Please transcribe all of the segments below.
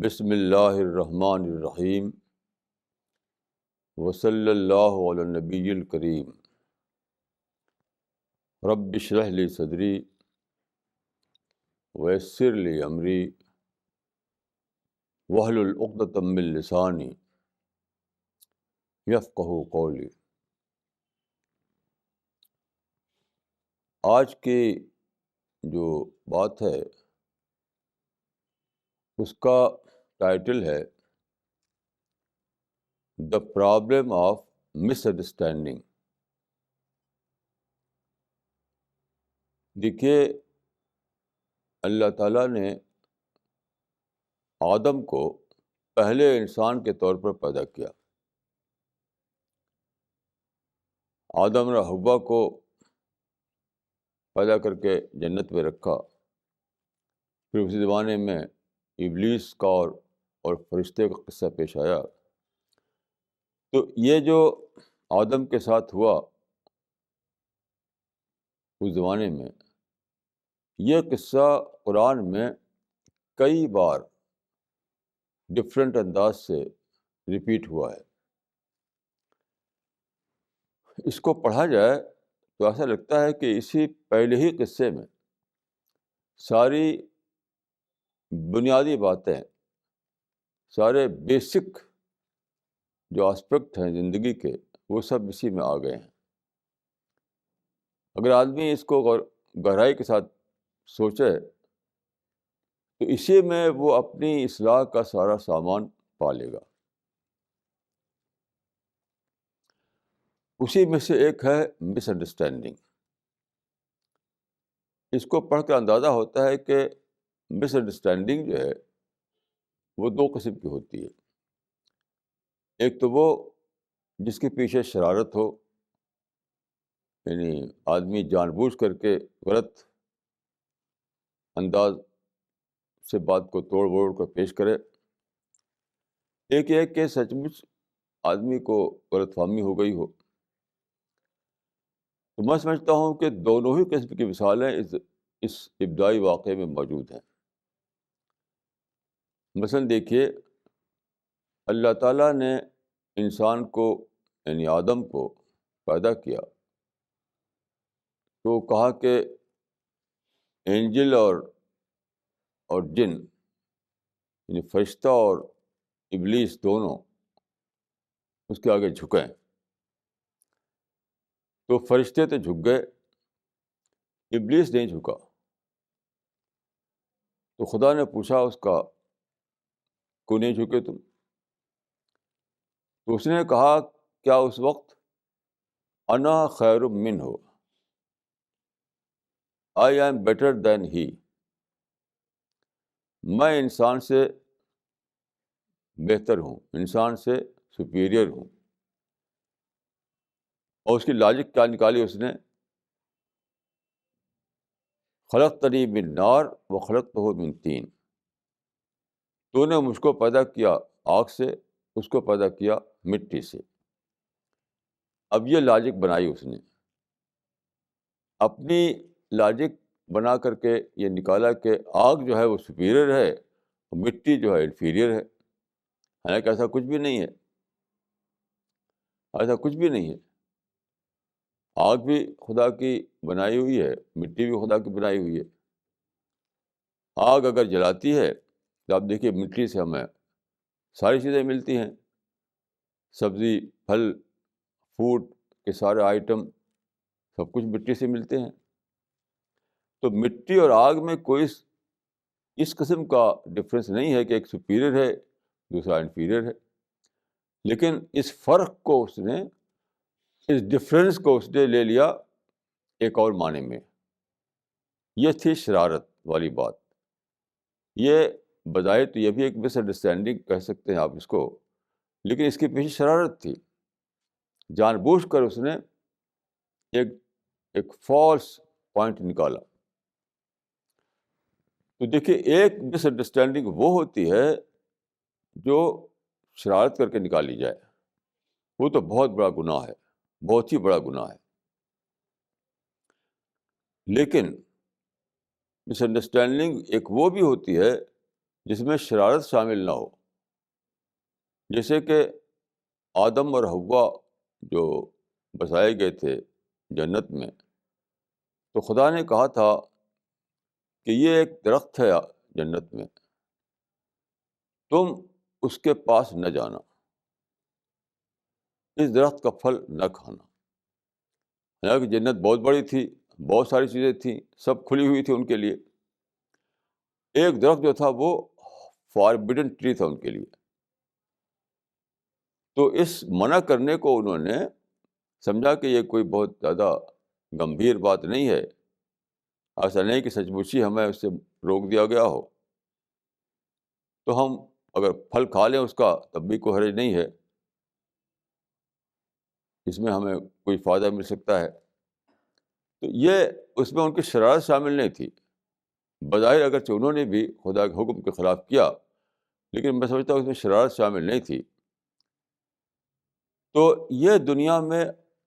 بسم اللہ الرحمن الرحیم وصلی اللہ علی النبی الکریم رب اشرح لی صدری ویسر لی امری واحلل عقدۃ من لسانی یفقہوا قولی۔ آج کی جو بات ہے اس کا ٹائٹل ہے the problem of miss understanding. دیکھیے، اللہ تعالیٰ نے آدم کو پہلے انسان کے طور پر پیدا کیا۔ آدم اور حوا کو پیدا کر کے جنت میں رکھا، پھر اسی زمانے میں ابلیس کا اور فرشتے کا قصہ پیش آیا۔ تو یہ جو آدم کے ساتھ ہوا اس زمانے میں، یہ قصہ قرآن میں کئی بار ڈفرینٹ انداز سے ریپیٹ ہوا ہے۔ اس کو پڑھا جائے تو ایسا لگتا ہے کہ اسی پہلے ہی قصے میں ساری بنیادی باتیں، سارے بیسک جو آسپیکٹ ہیں زندگی کے، وہ سب اسی میں آ گئے ہیں۔ اگر آدمی اس کو گہرائی کے ساتھ سوچے تو اسی میں وہ اپنی اصلاح کا سارا سامان پالے گا۔ اسی میں سے ایک ہے مس انڈرسٹینڈنگ۔ اس کو پڑھ کر اندازہ ہوتا ہے کہ مس انڈرسٹینڈنگ جو ہے وہ دو قسم کی ہوتی ہے۔ ایک تو وہ جس کے پیچھے شرارت ہو، یعنی آدمی جان بوجھ کر کے غلط انداز سے بات کو توڑ موڑ کر پیش کرے۔ ایک ایک کہ سچ مچ آدمی کو غلط فہمی ہو گئی ہو۔ تو میں سمجھتا ہوں کہ دونوں ہی قسم کی مثالیں اس ابتدائی واقعے میں موجود ہیں۔ مثلاً دیکھیے، اللہ تعالیٰ نے انسان کو یعنی آدم کو پیدا کیا تو کہا کہ اینجل اور جن یعنی فرشتہ اور ابلیس دونوں اس کے آگے جھکیں۔ تو فرشتے تو جھک گئے، ابلیس نہیں جھکا۔ تو خدا نے پوچھا اس کا، کیوں نہیں جھکے تم؟ تو اس نے کہا کیا اس وقت انا خیر منہ، آئی ایم بیٹر دین ہی، میں انسان سے بہتر ہوں، انسان سے سپیریئر ہوں۔ اور اس کی لاجک کیا نکالی اس نے؟ خلقتنی من نار وخلقتہ من طین، تو نے مجھ کو پیدا کیا آگ سے، اس کو پیدا کیا مٹی سے۔ اب یہ لاجک بنائی اس نے، اپنی لاجک بنا کر کے یہ نکالا کہ آگ جو ہے وہ سپیریئر ہے اور مٹی جو ہے انفیریئر ہے۔ حالانکہ ایسا کچھ بھی نہیں ہے، ایسا کچھ بھی نہیں ہے۔ آگ بھی خدا کی بنائی ہوئی ہے، مٹی بھی خدا کی بنائی ہوئی ہے۔ آگ اگر جلاتی ہے تو آپ دیکھیے مٹی سے ہمیں ساری چیزیں ملتی ہیں، سبزی، پھل، فوڈ کے سارے آئٹم سب کچھ مٹی سے ملتے ہیں۔ تو مٹی اور آگ میں کوئی اس قسم کا ڈفرینس نہیں ہے کہ ایک سپیریئر ہے دوسرا انفیریئر ہے۔ لیکن اس فرق کو اس نے، اس ڈفرینس کو اس نے لے لیا ایک اور معنی میں۔ یہ تھی شرارت والی بات۔ یہ بظاہر تو یہ بھی ایک مس انڈرسٹینڈنگ کہہ سکتے ہیں آپ اس کو، لیکن اس کے پیچھے شرارت تھی۔ جان بوجھ کر اس نے ایک فالس پوائنٹ نکالا۔ تو دیکھیے، ایک مس انڈرسٹینڈنگ وہ ہوتی ہے جو شرارت کر کے نکالی جائے، وہ تو بہت بڑا گناہ ہے، بہت ہی بڑا گناہ ہے۔ لیکن مس انڈرسٹینڈنگ ایک وہ بھی ہوتی ہے جس میں شرارت شامل نہ ہو. جیسے کہ آدم اور حوا جو بسائے گئے تھے جنت میں، تو خدا نے کہا تھا کہ یہ ایک درخت ہے جنت میں، تم اس کے پاس نہ جانا، اس درخت کا پھل نہ کھانا. حالانکہ جنت بہت بڑی تھی، بہت ساری چیزیں تھیں، سب کھلی ہوئی تھی ان کے لیے. ایک درخت جو تھا وہ فاربیڈن ٹری تھا ان کے لیے. تو اس منع کرنے کو انہوں نے سمجھا کہ یہ کوئی بہت زیادہ گمبھیر بات نہیں ہے، ایسا نہیں کہ سچ مچی ہمیں اس سے روک دیا گیا ہو، تو ہم اگر پھل کھا لیں اس کا تب بھی کوئی حرج نہیں ہے، اس میں ہمیں کوئی فائدہ مل سکتا ہے. تو یہ اس میں ان کی شرارت شامل نہیں تھی. بظاہر اگرچہ انہوں نے بھی خدا کے حکم کے خلاف کیا، لیکن میں سمجھتا ہوں اس میں شرارت شامل نہیں تھی. تو یہ دنیا میں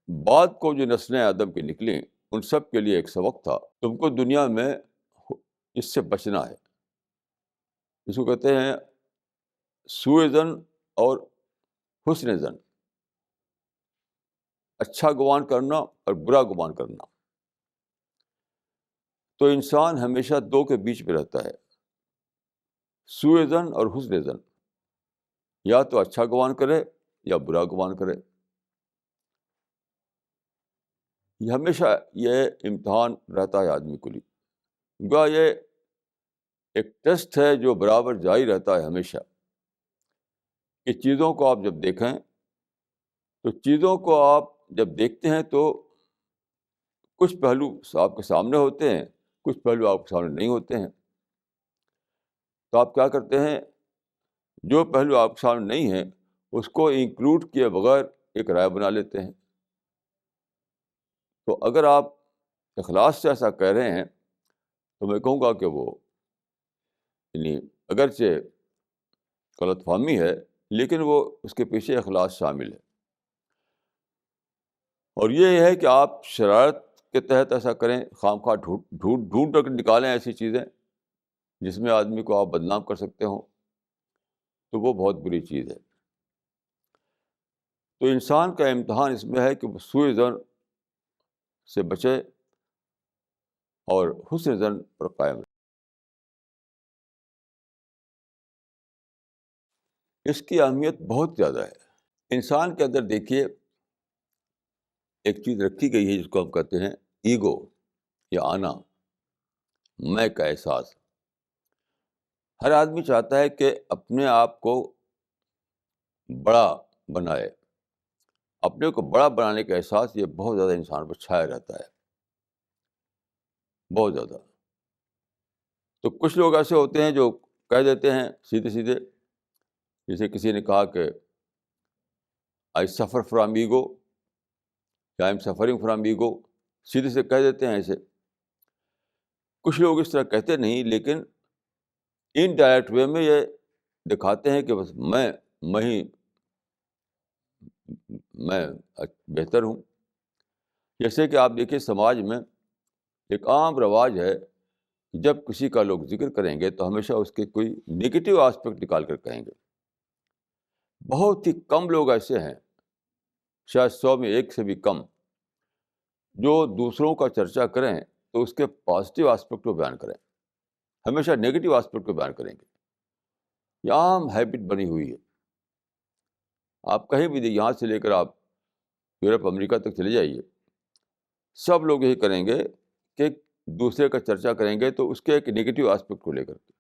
بعد کو جو نسلیں آدم کی نکلیں ان سب کے لیے ایک سبق تھا. تم کو دنیا میں اس سے بچنا ہے. اس کو کہتے ہیں سوء ظن اور حسن ظن، اچھا گمان کرنا اور برا گمان کرنا. تو انسان ہمیشہ دو کے بیچ میں رہتا ہے، سوء ظن اور حسن ظن. یا تو اچھا گمان کرے یا برا گمان کرے. یہ ہمیشہ یہ امتحان رہتا ہے آدمی کو لیے. گویا یہ ایک ٹیسٹ ہے جو برابر جاری رہتا ہے ہمیشہ، کہ چیزوں کو آپ جب دیکھیں تو چیزوں کو آپ جب دیکھتے ہیں تو کچھ پہلو آپ کے سامنے ہوتے ہیں، کچھ پہلو آپ کے سامنے نہیں ہوتے ہیں. تو آپ کیا کرتے ہیں، جو پہلو آپ کے سامنے نہیں ہیں اس کو انکلوڈ کیے بغیر ایک رائے بنا لیتے ہیں. تو اگر آپ اخلاص سے ایسا کہہ رہے ہیں تو میں کہوں گا کہ وہ یعنی اگرچہ غلط فہمی ہے لیکن وہ اس کے پیچھے اخلاص شامل ہے. اور یہ ہے کہ آپ شرارت کے تحت ایسا کریں، خام خواہ ڈھونڈ کر نکالیں ایسی چیزیں جس میں آدمی کو آپ بدنام کر سکتے ہوں، تو وہ بہت بری چیز ہے. تو انسان کا امتحان اس میں ہے کہ وہ سوء ظن سے بچے اور حسن ظن پر قائم رہے. اس کی اہمیت بہت زیادہ ہے. انسان کے اندر دیکھیے ایک چیز رکھی گئی ہے جس کو ہم کہتے ہیں ایگو یا آنا، میں کا احساس. ہر آدمی چاہتا ہے کہ اپنے آپ کو بڑا بنائے. اپنے کو بڑا بنانے کا احساس یہ بہت زیادہ انسان پر چھایا رہتا ہے، بہت زیادہ. تو کچھ لوگ ایسے ہوتے ہیں جو کہہ دیتے ہیں سیدھے سیدھے، جیسے کسی نے کہا کہ آئی سفر فرام ایگو یا I am suffering from ego, سیدھے سے کہہ دیتے ہیں ایسے. کچھ لوگ اس طرح کہتے نہیں لیکن ان ڈائریکٹ وے میں یہ دکھاتے ہیں کہ بس میں بہتر ہوں. جیسے کہ آپ دیکھیں سماج میں ایک عام رواج ہے کہ جب کسی کا لوگ ذکر کریں گے تو ہمیشہ اس کے کوئی نگیٹو آسپیکٹ نکال کر کہیں گے. بہت ہی کم لوگ ایسے ہیں، شاید 100 میں ایک سے بھی کم، جو دوسروں کا چرچا کریں تو اس کے پازیٹیو آسپیکٹ کو بیان کریں. ہمیشہ نیگیٹو آسپیکٹ کو بیان کریں گے. یہ عام ہیبٹ بنی ہوئی ہے. آپ کہیں بھی یہاں سے لے کر آپ یورپ امریکہ تک چلے جائیے، سب لوگ یہی کریں گے کہ دوسرے کا چرچا کریں گے تو اس کے ایک نیگیٹو آسپیکٹ کو لے کر کے.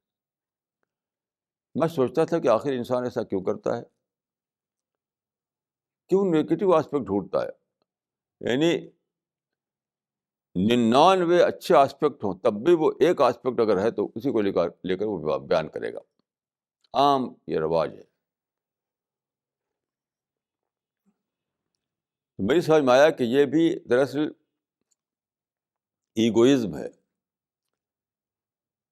میں سوچتا تھا کہ آخر انسان ایسا کیوں کرتا ہے، کیوں نیگیٹو آسپیکٹ ڈھونڈتا ہے. یعنی 99 اچھے آسپیکٹ ہوں تب بھی وہ ایک آسپیکٹ اگر ہے تو اسی کو لے کر وہ بیان کرے گا. عام یہ رواج ہے. میری سمجھ میں آیا کہ یہ بھی دراصل ایگوئزم ہے.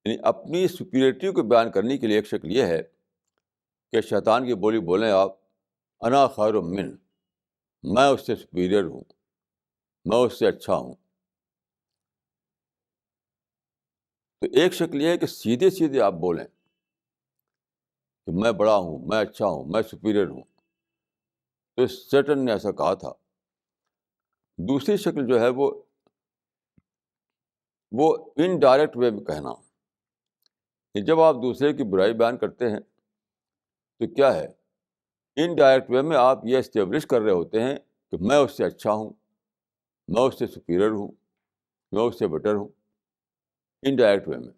یعنی اپنی سپیریٹی کو بیان کرنے کے لیے ایک شکل یہ ہے کہ شیطان کی بولی بولیں آپ، انا خیر من، میں اس سے سپیریئر ہوں، میں اس سے اچھا ہوں. تو ایک شکل یہ ہے کہ سیدھے سیدھے آپ بولیں کہ میں بڑا ہوں، میں اچھا ہوں، میں سپیریئر ہوں. تو سیٹن نے ایسا کہا تھا. دوسری شکل جو ہے وہ انڈائریکٹ وے میں کہنا کہ جب آپ دوسرے کی برائی بیان کرتے ہیں تو کیا ہے، انڈائریکٹ وے میں آپ یہ اسٹیبلش کر رہے ہوتے ہیں کہ میں اس سے اچھا ہوں، میں اس سے سپیریئر ہوں، میں اس سے بیٹر ہوں. انڈائریکٹ وے میں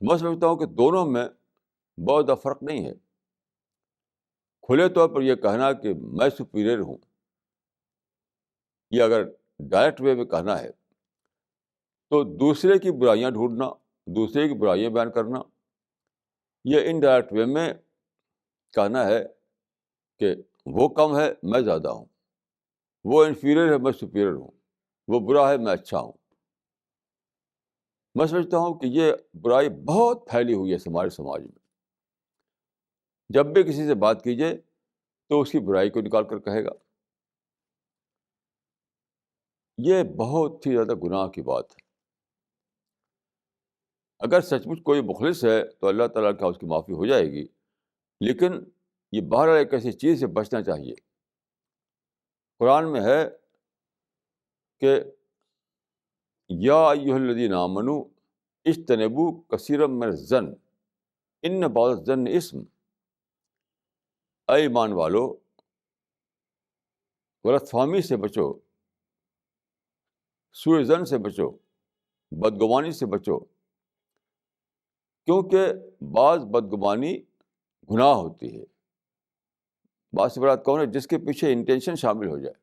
میں سمجھتا ہوں کہ دونوں میں بہت زیادہ فرق نہیں ہے. کھلے طور پر یہ کہنا کہ میں سپیریئر ہوں، یہ اگر ڈائریکٹ وے میں کہنا ہے تو دوسرے کی برائیاں ڈھونڈنا، دوسرے کی برائیاں بیان کرنا، یہ انڈائریکٹ وے میں کہنا ہے کہ وہ کم ہے، میں زیادہ ہوں، وہ انفیریئر ہے، میں سپیریئر ہوں، وہ برا ہے، میں اچھا ہوں. میں سمجھتا ہوں کہ یہ برائی بہت پھیلی ہوئی ہے ہمارے سماج میں. جب بھی کسی سے بات کیجیے تو اس کی برائی کو نکال کر کہے گا. یہ بہت ہی زیادہ گناہ کی بات ہے. اگر سچ مچ کوئی مخلص ہے تو اللہ تعالیٰ کا اس کی معافی ہو جائے گی، لیکن یہ بہرحال ایک ایسی چیز سے بچنا چاہیے. قرآن میں ہے کہ یا ایھا الذین آمنوا اجتنبوا کثیرا من الظن ان بعض الظن اسم. اے ایمان والو، غلط فہمی سے بچو، سوء ظن سے بچو، بدگمانی سے بچو، کیونکہ بعض بدگمانی گناہ ہوتی ہے. بعض سے برات کون ہے؟ جس کے پیچھے انٹینشن شامل ہو جائے.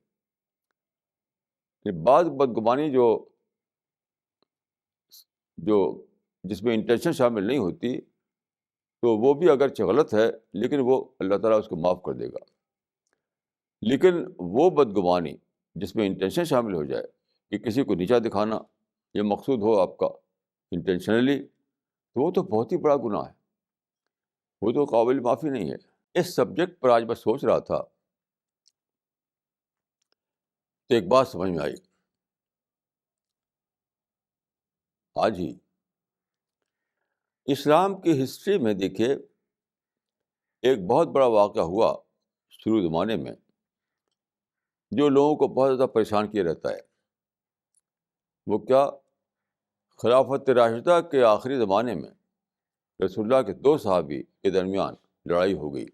کہ بعض بدگمانی جو جس میں انٹینشن شامل نہیں ہوتی تو وہ بھی اگرچہ غلط ہے لیکن وہ اللہ تعالیٰ اس کو معاف کر دے گا. لیکن وہ بدگمانی جس میں انٹینشن شامل ہو جائے کہ کسی کو نیچا دکھانا یہ مقصود ہو آپ کا انٹینشنلی، تو وہ تو بہت ہی بڑا گناہ ہے، وہ تو قابل معافی نہیں ہے. اس سبجیکٹ پر آج میں سوچ رہا تھا تو ایک بات سمجھ میں آئی آج ہی. اسلام کی ہسٹری میں دیکھیے ایک بہت بڑا واقعہ ہوا شروع زمانے میں جو لوگوں کو بہت زیادہ پریشان کیے رہتا ہے. وہ کیا؟ خلافت راشدہ کے آخری زمانے میں رسول اللہ کے 2 صحابی کے درمیان لڑائی ہو گئی،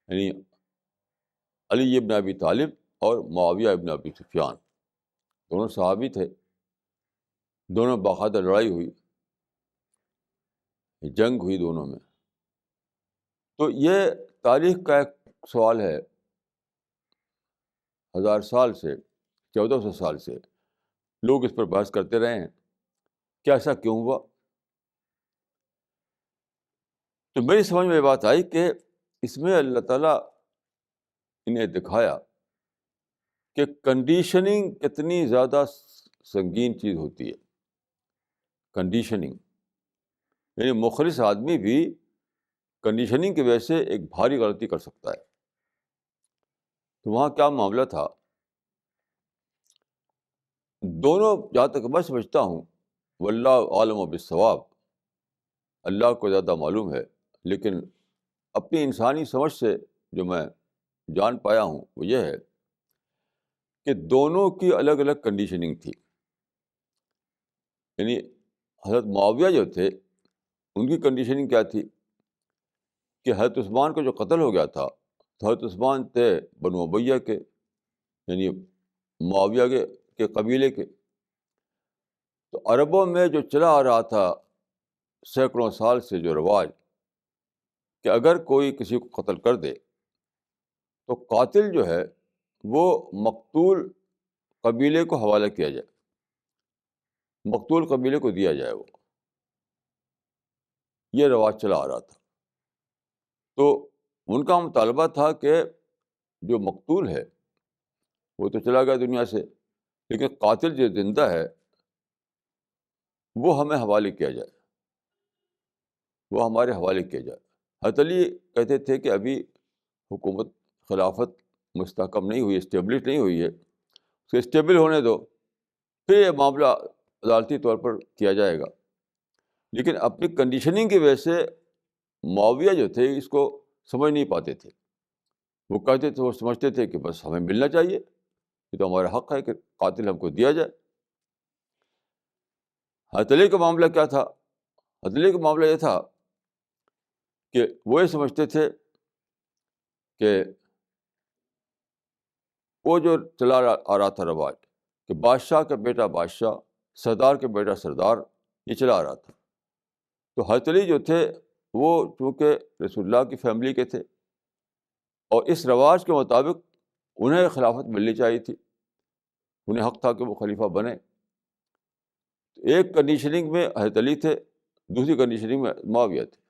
یعنی علی ابن ابی طالب اور معاویہ ابن ابی سفیان. دونوں صحابی تھے، دونوں باقاعدہ لڑائی ہوئی، جنگ ہوئی دونوں میں. تو یہ تاریخ کا ایک سوال ہے. 1000 سال سے، 1400 سال سے لوگ اس پر بحث کرتے رہے ہیں کہ ایسا کیوں ہوا. تو میری سمجھ میں یہ بات آئی کہ اس میں اللہ تعالیٰ انہیں دکھایا کہ کنڈیشننگ کتنی زیادہ سنگین چیز ہوتی ہے. کنڈیشننگ یعنی مخلص آدمی بھی کنڈیشننگ کی وجہ سے ایک بھاری غلطی کر سکتا ہے. تو وہاں کیا معاملہ تھا؟ دونوں جہاں تک میں سمجھتا ہوں واللہ عالم بالصواب، اللہ کو زیادہ معلوم ہے، لیکن اپنی انسانی سمجھ سے جو میں جان پایا ہوں وہ یہ ہے کہ دونوں کی الگ الگ کنڈیشننگ تھی. یعنی حضرت معاویہ جو تھے ان کی کنڈیشننگ کیا تھی کہ حضرت عثمان کا جو قتل ہو گیا تھا تو حضرت عثمان تھے بنو امیہ کے، یعنی معاویہ کے قبیلے کے. تو عربوں میں جو چلا آ رہا تھا سینکڑوں سال سے جو رواج کہ اگر کوئی کسی کو قتل کر دے تو قاتل جو ہے وہ مقتول قبیلے کو حوالہ کیا جائے، مقتول قبیلے کو دیا جائے. وہ یہ رواج چلا آ رہا تھا. تو ان کا مطالبہ تھا کہ جو مقتول ہے وہ تو چلا گیا دنیا سے، لیکن قاتل جو زندہ ہے وہ ہمیں حوالے کیا جائے، وہ ہمارے حوالے کیا جائے. حضرت علی کہتے تھے کہ ابھی حکومت خلافت مستحکم نہیں ہوئی، اسٹیبلش نہیں ہوئی ہے، اس کو اسٹیبل ہونے دو، پھر یہ معاملہ عدالتی طور پر کیا جائے گا. لیکن اپنی کنڈیشننگ کی وجہ سے معاویہ جو تھے اس کو سمجھ نہیں پاتے تھے. وہ کہتے تھے، وہ سمجھتے تھے کہ بس ہمیں ملنا چاہیے، یہ تو ہمارا حق ہے کہ قاتل ہم کو دیا جائے. حضرت علی کا معاملہ کیا تھا؟ حضرت علی کا معاملہ یہ تھا کہ وہ یہ سمجھتے تھے کہ وہ جو چلا آ رہا تھا رواج کہ بادشاہ کا بیٹا بادشاہ، سردار کا بیٹا سردار، یہ چلا آ رہا تھا. تو حضرت علی جو تھے وہ چونکہ رسول اللہ کی فیملی کے تھے اور اس رواج کے مطابق انہیں خلافت ملنی چاہیے تھی، انہیں حق تھا کہ وہ خلیفہ بنے. ایک کنڈیشننگ میں حضرت علی تھے، دوسری کنڈیشننگ میں معاویہ تھے،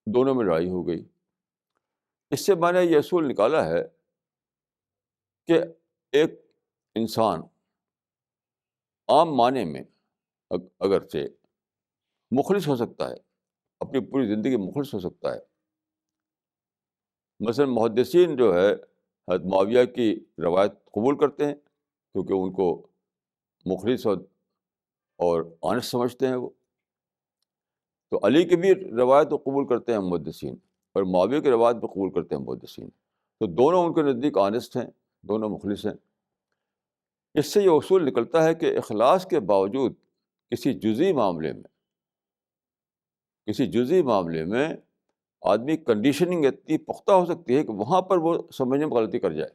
دونوں میں لڑائی ہو گئی. اس سے میں نے یہ اصول نکالا ہے کہ ایک انسان عام معنی میں اگرچہ مخلص ہو سکتا ہے، اپنی پوری زندگی مخلص ہو سکتا ہے. مثلا محدثین جو ہے حضرت معاویہ کی روایت قبول کرتے ہیں کیونکہ ان کو مخلص اور آنےسٹ سمجھتے ہیں وہ. تو علی کی بھی روایت کو قبول کرتے ہیں محدثین اور معاویہ کی روایت بھی قبول کرتے ہیں محدثین. تو دونوں ان کے نزدیک آنےسٹ ہیں، دونوں مخلص ہیں. اس سے یہ اصول نکلتا ہے کہ اخلاص کے باوجود کسی جزئی معاملے میں آدمی کنڈیشننگ اتنی پختہ ہو سکتی ہے کہ وہاں پر وہ سمجھنے میں غلطی کر جائے.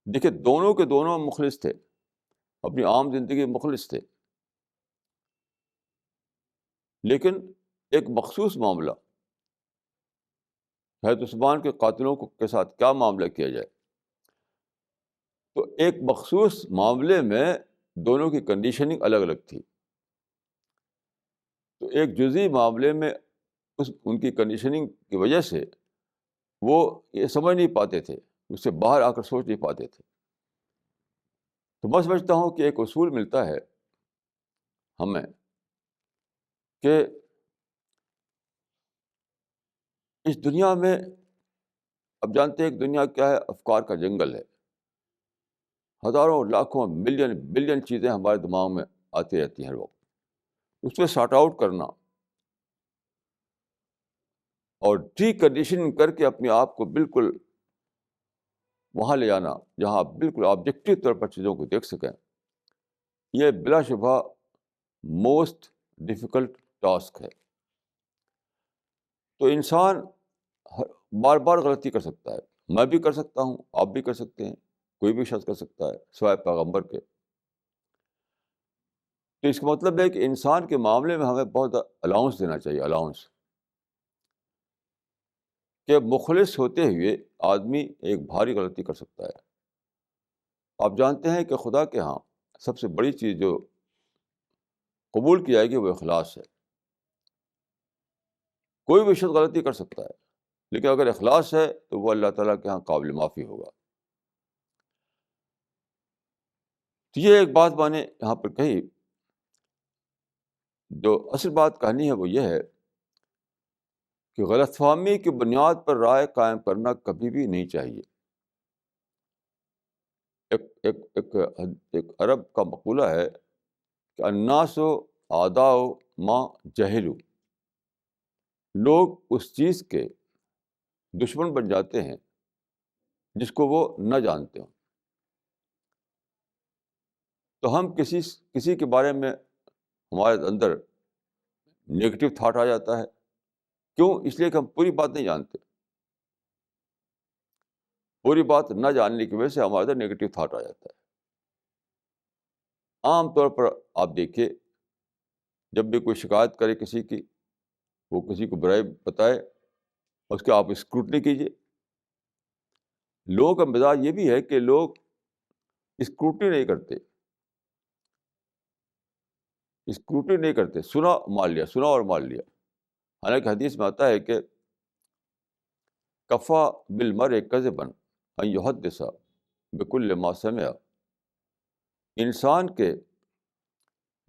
دیکھیے دونوں کے دونوں مخلص تھے، اپنی عام زندگی میں مخلص تھے، لیکن ایک مخصوص معاملہ حضرت عثمان کے قاتلوں کے ساتھ کیا معاملہ کیا جائے، تو ایک مخصوص معاملے میں دونوں کی کنڈیشننگ الگ الگ تھی. تو ایک جزئی معاملے میں ان کی کنڈیشننگ کی وجہ سے وہ یہ سمجھ نہیں پاتے تھے، اس سے باہر آ کر سوچ نہیں پاتے تھے. تو میں سمجھتا ہوں کہ ایک اصول ملتا ہے ہمیں کہ اس دنیا میں، اب جانتے ہیں کہ دنیا کیا ہے، افکار کا جنگل ہے. ہزاروں لاکھوں ملین بلین چیزیں ہمارے دماغ میں آتی رہتی ہیں ہر وقت. اس میں سارٹ آؤٹ کرنا اور ڈی کنڈیشننگ کر کے اپنے آپ کو بالکل وہاں لے جانا جہاں آپ بالکل آبجیکٹو طور پر چیزوں کو دیکھ سکیں، یہ بلا شبہ موسٹ ڈیفیکلٹ ٹاسک ہے. تو انسان بار بار غلطی کر سکتا ہے، میں بھی کر سکتا ہوں، آپ بھی کر سکتے ہیں، کوئی بھی شخص کر سکتا ہے سوائے پیغمبر کے. تو اس کا مطلب ہے کہ انسان کے معاملے میں ہمیں بہت الاؤنس دینا چاہیے، الاؤنس، کہ مخلص ہوتے ہوئے آدمی ایک بھاری غلطی کر سکتا ہے. آپ جانتے ہیں کہ خدا کے ہاں سب سے بڑی چیز جو قبول کی جائے گی وہ اخلاص ہے. کوئی بھی شخص غلطی کر سکتا ہے لیکن اگر اخلاص ہے تو وہ اللہ تعالیٰ کے ہاں قابل معافی ہوگا. تو یہ ایک بات میں نے یہاں پر کہی. جو اصل بات کہانی ہے وہ یہ ہے کہ غلط فہمی کی بنیاد پر رائے قائم کرنا کبھی بھی نہیں چاہیے. ایک ایک ایک ایک عرب کا مقولہ ہے کہ الناس اعداء ما جہلوا، لوگ اس چیز کے دشمن بن جاتے ہیں جس کو وہ نہ جانتے ہوں. تو ہم کسی کے بارے میں ہمارے اندر نگیٹو تھاٹ آ جاتا ہے. کیوں؟ اس لیے کہ ہم پوری بات نہیں جانتے. پوری بات نہ جاننے کی وجہ سے ہمارے اندر نگیٹو تھاٹ آ جاتا ہے. عام طور پر آپ دیکھیے جب بھی کوئی شکایت کرے کسی کی، وہ کسی کو برائی بتائے، اس کے آپ اسکروٹنی کیجیے. لوگوں کا مزاج یہ بھی ہے کہ لوگ اسکروٹنی نہیں کرتے، سنا اور مان لیا. حالانکہ حدیث میں آتا ہے کہ کفا بالمرء کذبا ان یحدث بکل ما سمع، انسان کے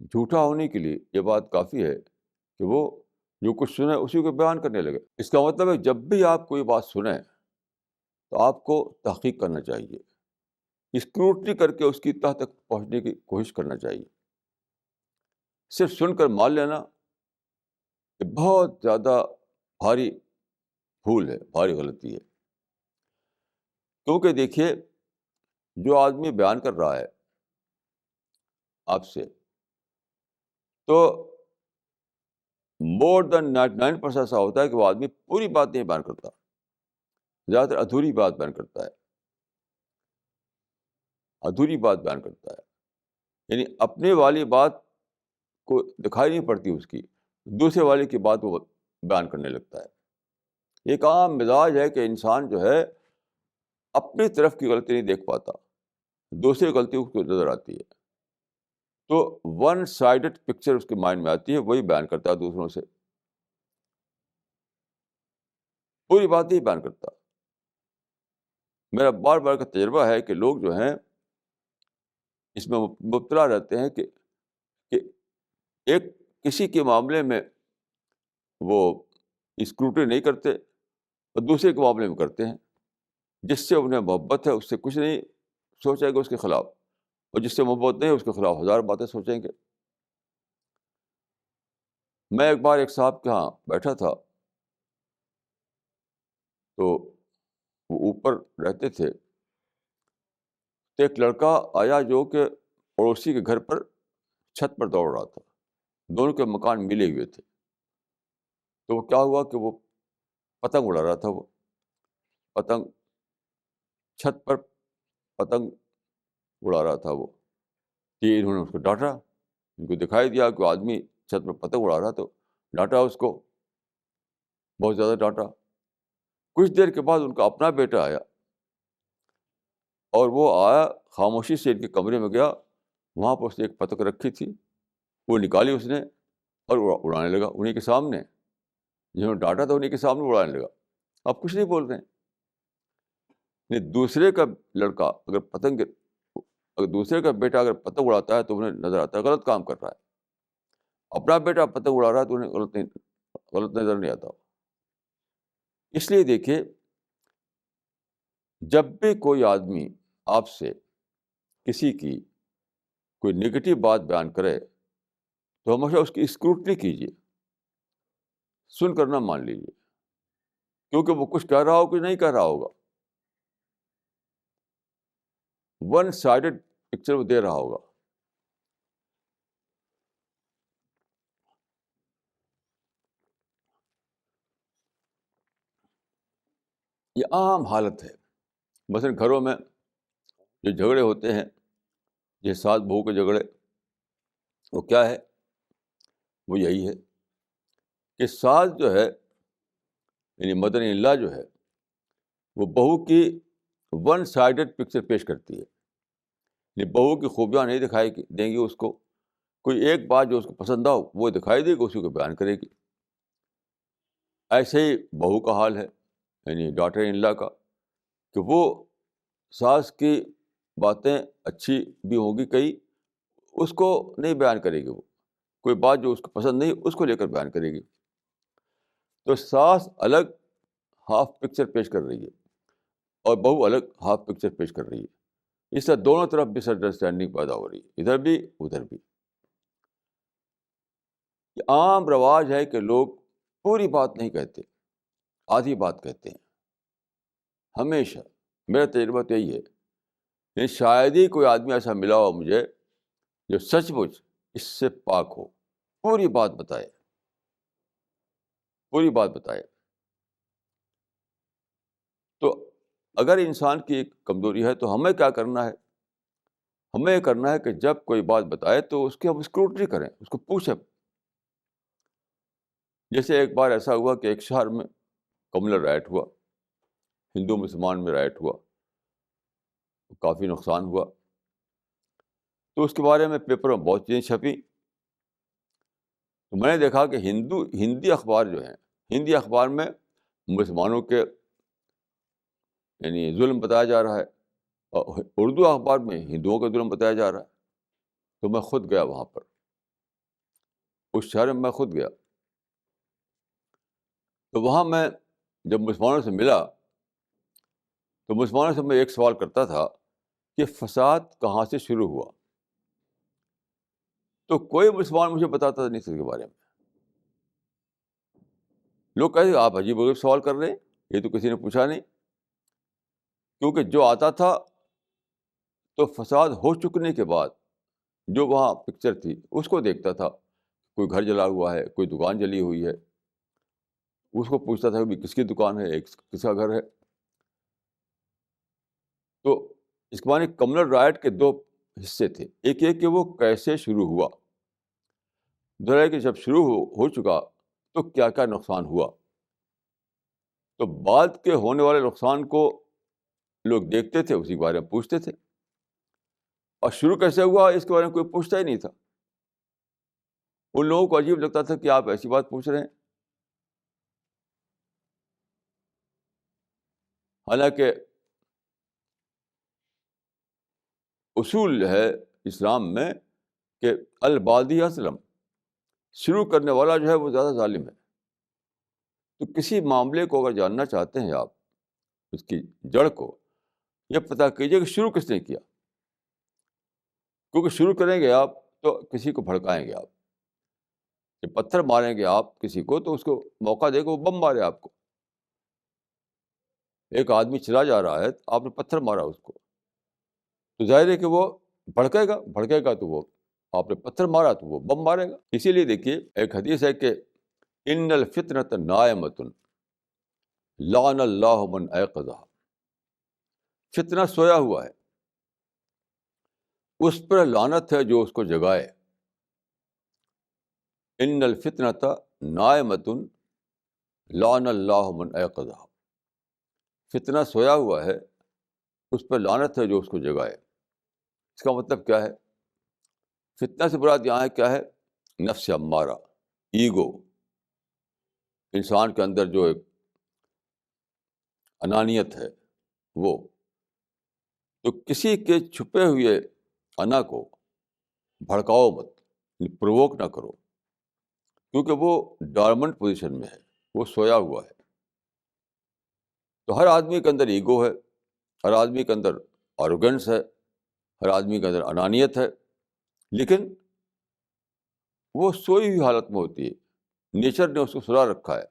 جھوٹا ہونے کے لیے یہ بات کافی ہے کہ وہ جو کچھ سنے اسی کو بیان کرنے لگے. اس کا مطلب ہے جب بھی آپ کوئی بات سنیں تو آپ کو تحقیق کرنا چاہیے، اسکروٹنی کر کے اس کی تہ تک پہنچنے کی کوشش کرنا چاہیے. صرف سن کر مان لینا یہ بہت زیادہ بھاری بھول ہے، بھاری غلطی ہے. کیونکہ دیکھیے جو آدمی بیان کر رہا ہے آپ سے، تو مور دین 99% ایسا ہوتا ہے کہ وہ آدمی پوری بات نہیں بیان کرتا، زیادہ تر ادھوری بات بیان کرتا ہے، ادھوری بات بیان کرتا ہے. یعنی اپنے والی بات کو دکھائی نہیں پڑتی اس کی، دوسرے والے کی بات وہ بیان کرنے لگتا ہے. ایک عام مزاج ہے کہ انسان جو ہے اپنی طرف کی غلطی نہیں دیکھ پاتا، دوسری غلطی اس کو نظر آتی ہے، تو ون سائڈڈ پکچر اس کے مائنڈ میں آتی ہے، وہی بیان کرتا ہے دوسروں سے، پوری بات نہیں بیان کرتا. میرا بار بار کا تجربہ ہے کہ لوگ جو ہیں اس میں مبتلا رہتے ہیں کہ ایک کسی کے معاملے میں وہ اسکروٹی نہیں کرتے اور دوسرے کے معاملے میں کرتے ہیں. جس سے انہیں محبت ہے اس سے کچھ نہیں سوچیں گے اس کے خلاف، اور جس سے محبت نہیں ہے اس کے خلاف ہزار باتیں سوچیں گے. میں ایک بار ایک صاحب کے ہاں بیٹھا تھا، تو وہ اوپر رہتے تھے، تو ایک لڑکا آیا جو کہ پڑوسی کے گھر پر چھت پر دوڑ رہا تھا. دونوں کے مکان ملے ہوئے تھے. تو وہ کیا ہوا کہ وہ پتنگ اڑا رہا تھا، وہ پتنگ چھت پر پتنگ اڑا رہا تھا وہ. کہ انہوں نے اس کو ڈانٹا، ان کو دکھائی دیا کہ وہ آدمی چھت پر پتنگ اڑا رہا، تو ڈانٹا اس کو، بہت زیادہ ڈانٹا. کچھ دیر کے بعد ان کا اپنا بیٹا آیا، اور وہ آیا خاموشی سے ان کے کمرے میں گیا، وہاں پر اس نے ایک پتنگ رکھی تھی، وہ نکالی اس نے اور اڑانے لگا انہیں کے سامنے. جنہوں نے ڈانٹا تھا انہیں کے سامنے اڑانے لگا. آپ کچھ نہیں بول رہے ہیں. دوسرے کا لڑکا اگر دوسرے کا بیٹا اگر پتنگ اڑاتا ہے تو انہیں نظر آتا ہے غلط کام کر رہا ہے. اپنا بیٹا پتنگ اڑا رہا ہے تو انہیں غلط نظر نہیں آتا. اس لیے دیکھیے جب بھی کوئی آدمی آپ سے کسی کی کوئی نگیٹو بات بیان کرے تو ہمیشہ اس کی اسکروٹنی کیجیے، سن کر نہ مان لیجیے، کیونکہ وہ کچھ کہہ رہا ہو کہ نہیں کہہ رہا ہوگا، ون سائڈڈ پکچر وہ دے رہا ہوگا. یہ عام حالت ہے. مثلاً گھروں میں جو جھگڑے ہوتے ہیں، یہ ساس بہو کے جھگڑے، وہ کیا ہے؟ وہ یہی ہے کہ ساس جو ہے یعنی مدر ان لا جو ہے وہ بہو کی ون سائڈڈ پکچر پیش کرتی ہے. یعنی بہو کی خوبیاں نہیں دکھائی دیں گی اس کو، کوئی ایک بات جو اس کو پسند آؤ وہ دکھائی دے گی، اسی کو بیان کرے گی. ایسے ہی بہو کا حال ہے، یعنی ڈاٹر ان لا کا، کہ وہ ساس کی باتیں اچھی بھی ہوں گی کئی، اس کو نہیں بیان کرے گی. وہ کوئی بات جو اس کو پسند نہیں اس کو لے کر بیان کرے گی. تو ساس الگ ہاف پکچر پیش کر رہی ہے اور بہو الگ ہاف پکچر پیش کر رہی ہے. اس سے دونوں طرف مس انڈرسٹینڈنگ پیدا ہو رہی ہے، ادھر بھی ادھر بھی. یہ عام رواج ہے کہ لوگ پوری بات نہیں کہتے، آدھی بات کہتے ہیں ہمیشہ. میرا تجربہ تو یہی ہے، یعنی شاید ہی کوئی آدمی ایسا ملا ہو مجھے جو سچ مچ اس سے پاک ہو، پوری بات بتائے، پوری بات بتائے. تو اگر انسان کی ایک کمزوری ہے تو ہمیں کیا کرنا ہے؟ ہمیں یہ کرنا ہے کہ جب کوئی بات بتائے تو اس کی ہم اسکروٹنی کریں، اس کو پوچھیں. جیسے ایک بار ایسا ہوا کہ ایک شہر میں کملر رائٹ ہوا، ہندو مسلمان میں رائٹ ہوا، کافی نقصان ہوا. تو اس کے بارے میں پیپر میں بہت چیزیں چھپی. تو میں نے دیکھا کہ ہندی اخبار جو ہیں، ہندی اخبار میں مسلمانوں کے یعنی ظلم بتایا جا رہا ہے، اور اردو اخبار میں ہندوؤں کا ظلم بتایا جا رہا ہے. تو میں خود گیا وہاں پر، اس شہر میں خود گیا. تو وہاں میں جب مسلمانوں سے ملا تو مسلمانوں سے میں ایک سوال کرتا تھا کہ فساد کہاں سے شروع ہوا. تو کوئی مسلمان مجھے بتاتا نہیں تھا اس کے بارے میں. لوگ کہتے آپ عجیب و غریب سوال کر رہے ہیں, یہ تو کسی نے پوچھا نہیں. کیونکہ جو آتا تھا تو فساد ہو چکنے کے بعد جو وہاں پکچر تھی اس کو دیکھتا تھا. کوئی گھر جلا ہوا ہے, کوئی دکان جلی ہوئی ہے, اس کو پوچھتا تھا کہ کس کی دکان ہے, کس کا گھر ہے. تو اس کے معنی کمیونل رائٹ کے دو حصے تھے. ایک یہ کہ وہ کیسے شروع ہوا, دوسرا کہ جب شروع ہو چکا تو کیا کیا نقصان ہوا. تو بعد کے ہونے والے نقصان کو لوگ دیکھتے تھے, اسی کے بارے میں پوچھتے تھے. اور شروع کیسے ہوا اس کے بارے میں کوئی پوچھتا ہی نہیں تھا. ان لوگوں کو عجیب لگتا تھا کہ آپ ایسی بات پوچھ رہے ہیں. حالانکہ اصول ہے اسلام میں کہ البادی اسلم, شروع کرنے والا جو ہے وہ زیادہ ظالم ہے. تو کسی معاملے کو اگر جاننا چاہتے ہیں آپ, اس کی جڑ کو, یہ پتہ کیجیے کہ شروع کس نے کیا. کیونکہ شروع کریں گے آپ تو کسی کو بھڑکائیں گے آپ. جب پتھر ماریں گے آپ کسی کو تو اس کو موقع دے گا وہ بم مارے آپ کو. ایک آدمی چلا جا رہا ہے, آپ نے پتھر مارا اس کو, تو ظاہر ہے کہ وہ بھڑکے گا تو وہ آپ نے پتھر مارا تو وہ بم مارے گا. اسی لیے دیکھیے ایک حدیث ہے کہ ان الفتنۃ نائمۃ لعن اللہ من ایقظھا. فتنہ سویا ہوا ہے, اس پر لعنت ہے جو اس کو جگائے. ان الفتنۃ نائمۃ لعن اللہ من ایقظھا. فتنہ سویا ہوا ہے, اس پر لعنت ہے جو اس کو جگائے. اس کا مطلب کیا ہے؟ فتنہ سے مراد یہاں ہے کیا ہے؟ نفس امارہ, ایگو, انسان کے اندر جو ایک انانیت ہے وہ. تو کسی کے چھپے ہوئے انا کو بھڑکاؤ مت, پرووک نہ کرو, کیونکہ وہ ڈارمنٹ پوزیشن میں ہے, وہ سویا ہوا ہے. تو ہر آدمی کے اندر ایگو ہے, ہر آدمی کے اندر آروگنس ہے, ہر آدمی کے اندر انانیت ہے, لیکن وہ سوئی ہوئی حالت میں ہوتی ہے. نیچر نے اس کو سلا رکھا ہے,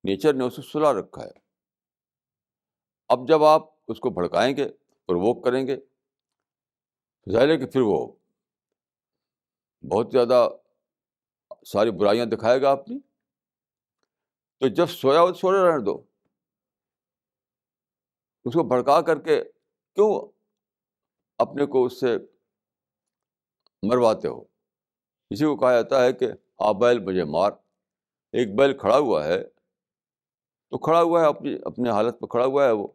نیچر نے اس کو سلا رکھا ہے. اب جب آپ اس کو بھڑکائیں گے, پرووک کریں گے, ظاہر ہے کہ پھر وہ بہت زیادہ ساری برائیاں دکھائے گا اپنی. تو جب سویا ہو سونے رہنے دو, اس کو بھڑکا کر کے کیوں اپنے کو اس سے مرواتے ہو. اسی کو کہا جاتا ہے کہ آ بیل مجھے مار. ایک بیل کھڑا ہوا ہے تو کھڑا ہوا ہے, اپنے حالت پہ کھڑا ہوا ہے وہ,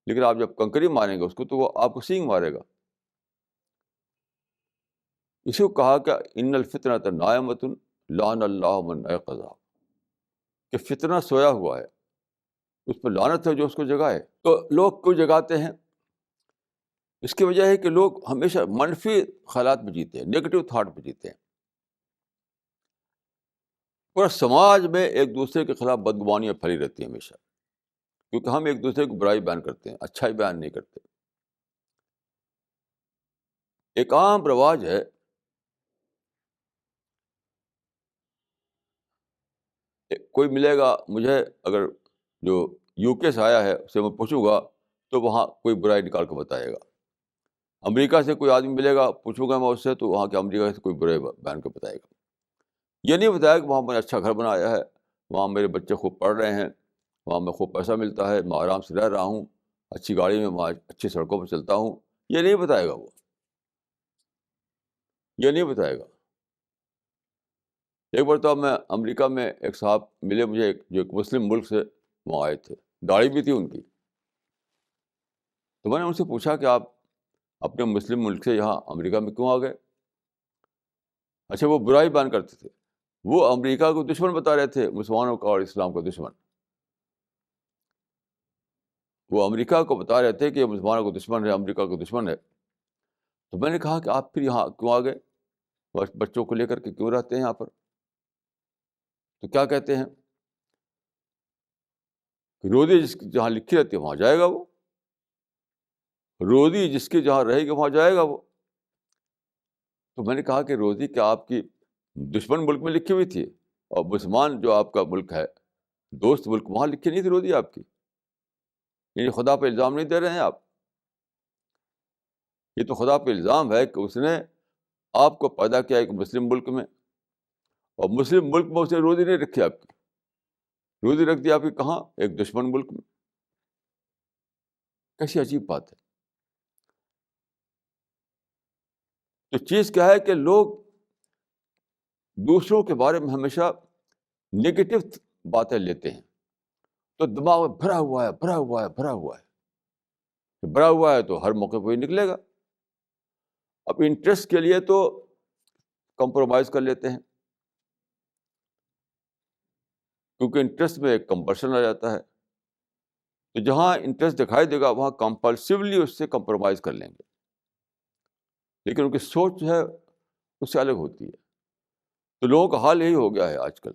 لیکن آپ جب کنکری ماریں گے اس کو تو وہ آپ کو سینگ مارے گا. اسی کو کہا کہ ان الفتنۃ نائمۃ لعن اللہ من ایقظھا, کہ فتنہ سویا ہوا ہے, اس پہ لعنت ہے جو اس کو جگائے. تو لوگ کیوں جگاتے ہیں؟ اس کی وجہ ہے کہ لوگ ہمیشہ منفی خیالات میں جیتے ہیں, نیگیٹو تھاٹ میں جیتے ہیں. پورا سماج میں ایک دوسرے کے خلاف بدگمانیاں پھیلی رہتی ہیں ہمیشہ, کیونکہ ہم ایک دوسرے کو برائی بیان کرتے ہیں, اچھائی بیان نہیں کرتے. ایک عام رواج ہے, کوئی ملے گا مجھے, اگر جو یو کے سے آیا ہے اسے میں پوچھوں گا تو وہاں کوئی برائی نکال کے بتائے گا. امریکہ سے کوئی آدمی ملے گا, پوچھوں گا میں اس سے, تو وہاں کے امریکہ سے کوئی برائی بیان کے بتائے گا. یہ نہیں بتایا کہ وہاں میں نے اچھا گھر بنایا ہے, وہاں میرے بچے خوب پڑھ رہے ہیں, وہاں میں خوب پیسہ ملتا ہے, میں آرام سے رہ رہا ہوں, اچھی گاڑی میں, وہاں اچھی سڑکوں پہ چلتا ہوں. یہ نہیں بتائے گا وہ, یہ نہیں بتائے گا. ایک بار تو میں امریکہ میں ایک صاحب ملے مجھے, جو ایک مسلم ملک سے وہاں آئے تھے, داڑھی بھی تھی ان کی. تو میں نے ان سے پوچھا کہ آپ اپنے مسلم ملک سے یہاں امریکہ میں کیوں آ گئے؟ اچھا, وہ برائی بیان کرتے تھے, وہ امریکہ کو دشمن بتا رہے تھے, مسلمانوں کا اور اسلام کا دشمن. وہ امریکہ کو بتا رہے تھے کہ یہ مسلمانوں کا دشمن ہے, امریکہ کا دشمن ہے. تو میں نے کہا کہ آپ پھر یہاں کیوں آ گئے, بچوں کو لے کر کے کیوں رہتے ہیں یہاں پر؟ تو کیا کہتے ہیں کہ روزی جس کی جہاں لکھی رہتی ہے وہاں جائے گا وہ, روزی جس کی جہاں رہے گی وہاں جائے گا وہ. تو میں نے کہا کہ روزی کیا آپ کی دشمن ملک میں لکھی ہوئی تھی، اور مسلمان جو آپ کا ملک ہے، دوست ملک، وہاں لکھی نہیں تھی روزی آپ کی؟ یعنی خدا پہ الزام نہیں دے رہے ہیں آپ؟ یہ تو خدا پہ الزام ہے کہ اس نے آپ کو پیدا کیا ایک مسلم ملک میں، اور مسلم ملک میں اس نے روزی نہیں رکھی آپ کی، روزی رکھ دی آپ کی کہاں؟ ایک دشمن ملک میں۔ کیسی عجیب بات ہے! تو چیز کیا ہے کہ لوگ دوسروں کے بارے میں ہمیشہ نگیٹو باتیں لیتے ہیں، تو دماغ میں بھرا ہوا ہے، بھرا ہوا ہے، بھرا ہوا ہے، بھرا ہوا ہے تو ہر موقع پہ ہی نکلے گا۔ اب انٹرسٹ کے لیے تو کمپرومائز کر لیتے ہیں، کیونکہ انٹرسٹ میں ایک کمپلشن آ جاتا ہے، تو جہاں انٹرسٹ دکھائی دے گا وہاں کمپلسولی اس سے کمپرومائز کر لیں گے، لیکن ان کی سوچ جو ہے اس سے الگ ہوتی ہے۔ تو لوگوں کا حال یہی ہو گیا ہے آج کل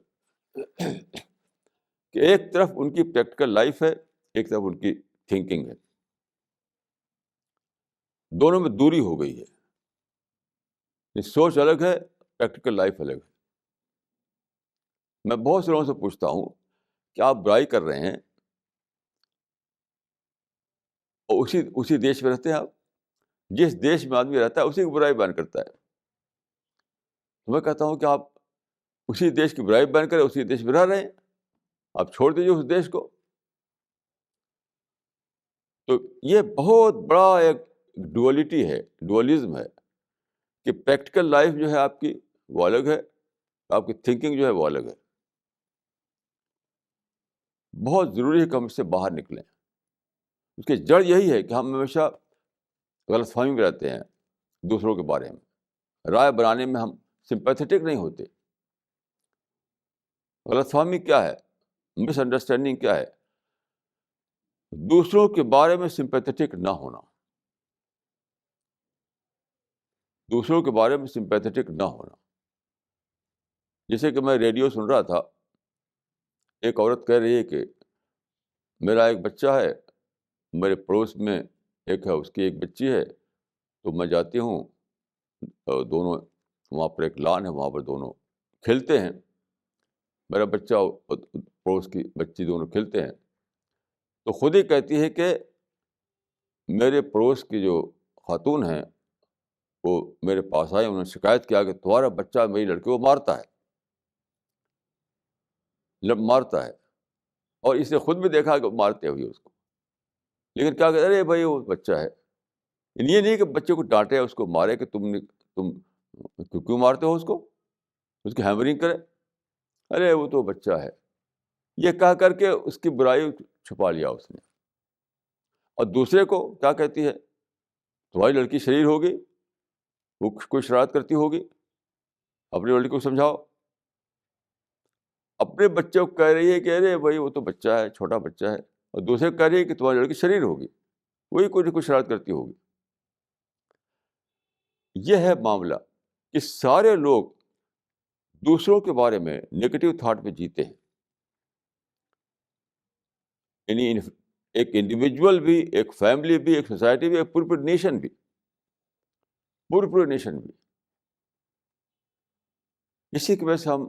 کہ ایک طرف ان کی پریکٹیکل لائف ہے، ایک طرف ان کی تھنکنگ ہے، دونوں میں دوری ہو گئی ہے، سوچ الگ ہے، پریکٹیکل لائف الگ ہے۔ میں بہت سے لوگوں سے پوچھتا ہوں کہ آپ برائی کر رہے ہیں اور اسی دیش میں رہتے ہیں آپ، جس دیش میں آدمی رہتا ہے اسی کی برائی بیان کرتا ہے، تو میں کہتا ہوں کہ آپ اسی دیش کی برائی بیان کریں، اسی دیش میں رہ رہے ہیں، آپ چھوڑ دیجیے اس دیش کو۔ تو یہ بہت بڑا ایک ڈولیٹی ہے، ڈولیزم ہے، کہ پریکٹیکل لائف جو ہے آپ کی وہ الگ ہے، آپ کی تھنکنگ جو ہے وہ الگ ہے۔ بہت ضروری ہے کہ ہم اس سے باہر نکلیں۔ اس کی جڑ یہی ہے کہ ہم ہمیشہ غلط فہمی میں رہتے ہیں دوسروں کے بارے میں، رائے بنانے میں ہم سمپیتھیٹک نہیں ہوتے۔ غلط فہمی کیا ہے؟ مس انڈرسٹینڈنگ کیا ہے؟ دوسروں کے بارے میں سمپیتھیٹک نہ ہونا، دوسروں کے بارے میں سمپیتھیٹک نہ ہونا۔ جیسے کہ میں ریڈیو سن رہا تھا، ایک عورت کہہ رہی ہے کہ میرا ایک بچہ ہے، میرے پڑوس میں ایک ہے، اس کی ایک بچی ہے، تو میں جاتی ہوں، دونوں وہاں پر ایک لان ہے، وہاں پر دونوں کھیلتے ہیں، میرا بچہ اور پڑوس کی بچی دونوں کھیلتے ہیں، تو خود ہی کہتی ہے کہ میرے پڑوس کی جو خاتون ہیں وہ میرے پاس آئے، انہوں نے شکایت کیا کہ تمہارا بچہ میری لڑکی کو مارتا ہے، مارتا ہے، اور اس نے خود بھی دیکھا کہ مارتے ہوئے اس کو، لیکن کیا کہ ارے بھائی وہ بچہ ہے۔ یہ نہیں کہ بچے کو ڈانٹے، اس کو مارے کہ تم کیوں مارتے ہو اس کو، اس کی ہیمرنگ کرے، ارے وہ تو بچہ ہے، یہ کہہ کر کے اس کی برائی چھپا لیا اس نے۔ اور دوسرے کو کیا کہتی ہے؟ تمہاری لڑکی شریر ہوگی، وہ کوئی شرارت کرتی ہوگی، اپنی لڑکی کو سمجھاؤ۔ اپنے بچے کو کہہ رہی ہے کہ ارے بھائی وہ تو بچہ ہے، چھوٹا بچہ ہے، اور دوسرے کو کہہ رہی ہے کہ تمہاری لڑکی شریر ہوگی، وہی کوئی نہ کوئی شرارت کرتی ہوگی۔ یہ ہے معاملہ کہ سارے لوگ دوسروں کے بارے میں نگیٹو تھاٹ میں جیتے ہیں، یعنی ایک انڈیویجول بھی، ایک فیملی بھی، ایک سوسائٹی بھی، ایک پوری نیشن بھی، پوری نیشن بھی۔ اسی کی وجہ سے ہم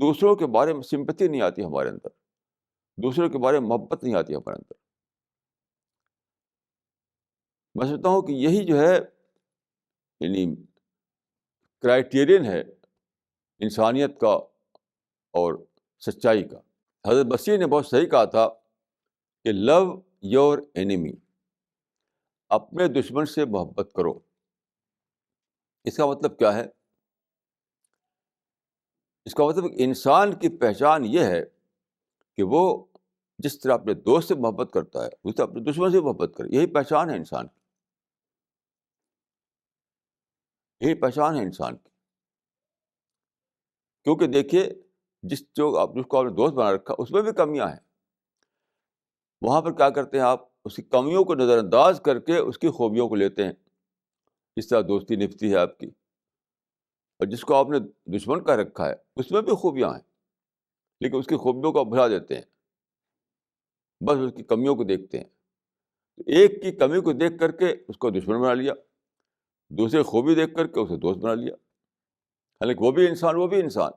دوسروں کے بارے میں سمپتی نہیں آتی ہمارے اندر، دوسروں کے بارے میں محبت نہیں آتی ہمارے اندر۔ میں سمجھتا ہوں کہ یہی جو ہے یعنی کرائٹیرین ہے انسانیت کا اور سچائی کا۔ حضرت مسیح نے بہت صحیح کہا تھا کہ لو یور اینیمی، اپنے دشمن سے محبت کرو۔ اس کا مطلب کیا ہے؟ اس کا مطلب انسان کی پہچان یہ ہے کہ وہ جس طرح اپنے دوست سے محبت کرتا ہے اس طرح اپنے دشمن سے محبت کرے، یہی پہچان ہے انسان کی، یہی پہچان ہے انسان کی۔ کیونکہ دیکھیے جس کو آپ نے دوست بنا رکھا اس میں بھی کمیاں ہیں، وہاں پر کیا کرتے ہیں آپ؟ اس کی کمیوں کو نظر انداز کر کے اس کی خوبیوں کو لیتے ہیں، اس طرح دوستی نبھتی ہے آپ کی۔ اور جس کو آپ نے دشمن کا رکھا ہے اس میں بھی خوبیاں ہیں، لیکن اس کی خوبیوں کو آپ بھلا دیتے ہیں، بس اس کی کمیوں کو دیکھتے ہیں۔ ایک کی کمی کو دیکھ کر کے اس کو دشمن بنا لیا، دوسرے خوبی دیکھ کر کے اسے دوست بنا لیا، حالانکہ وہ بھی انسان، وہ بھی انسان،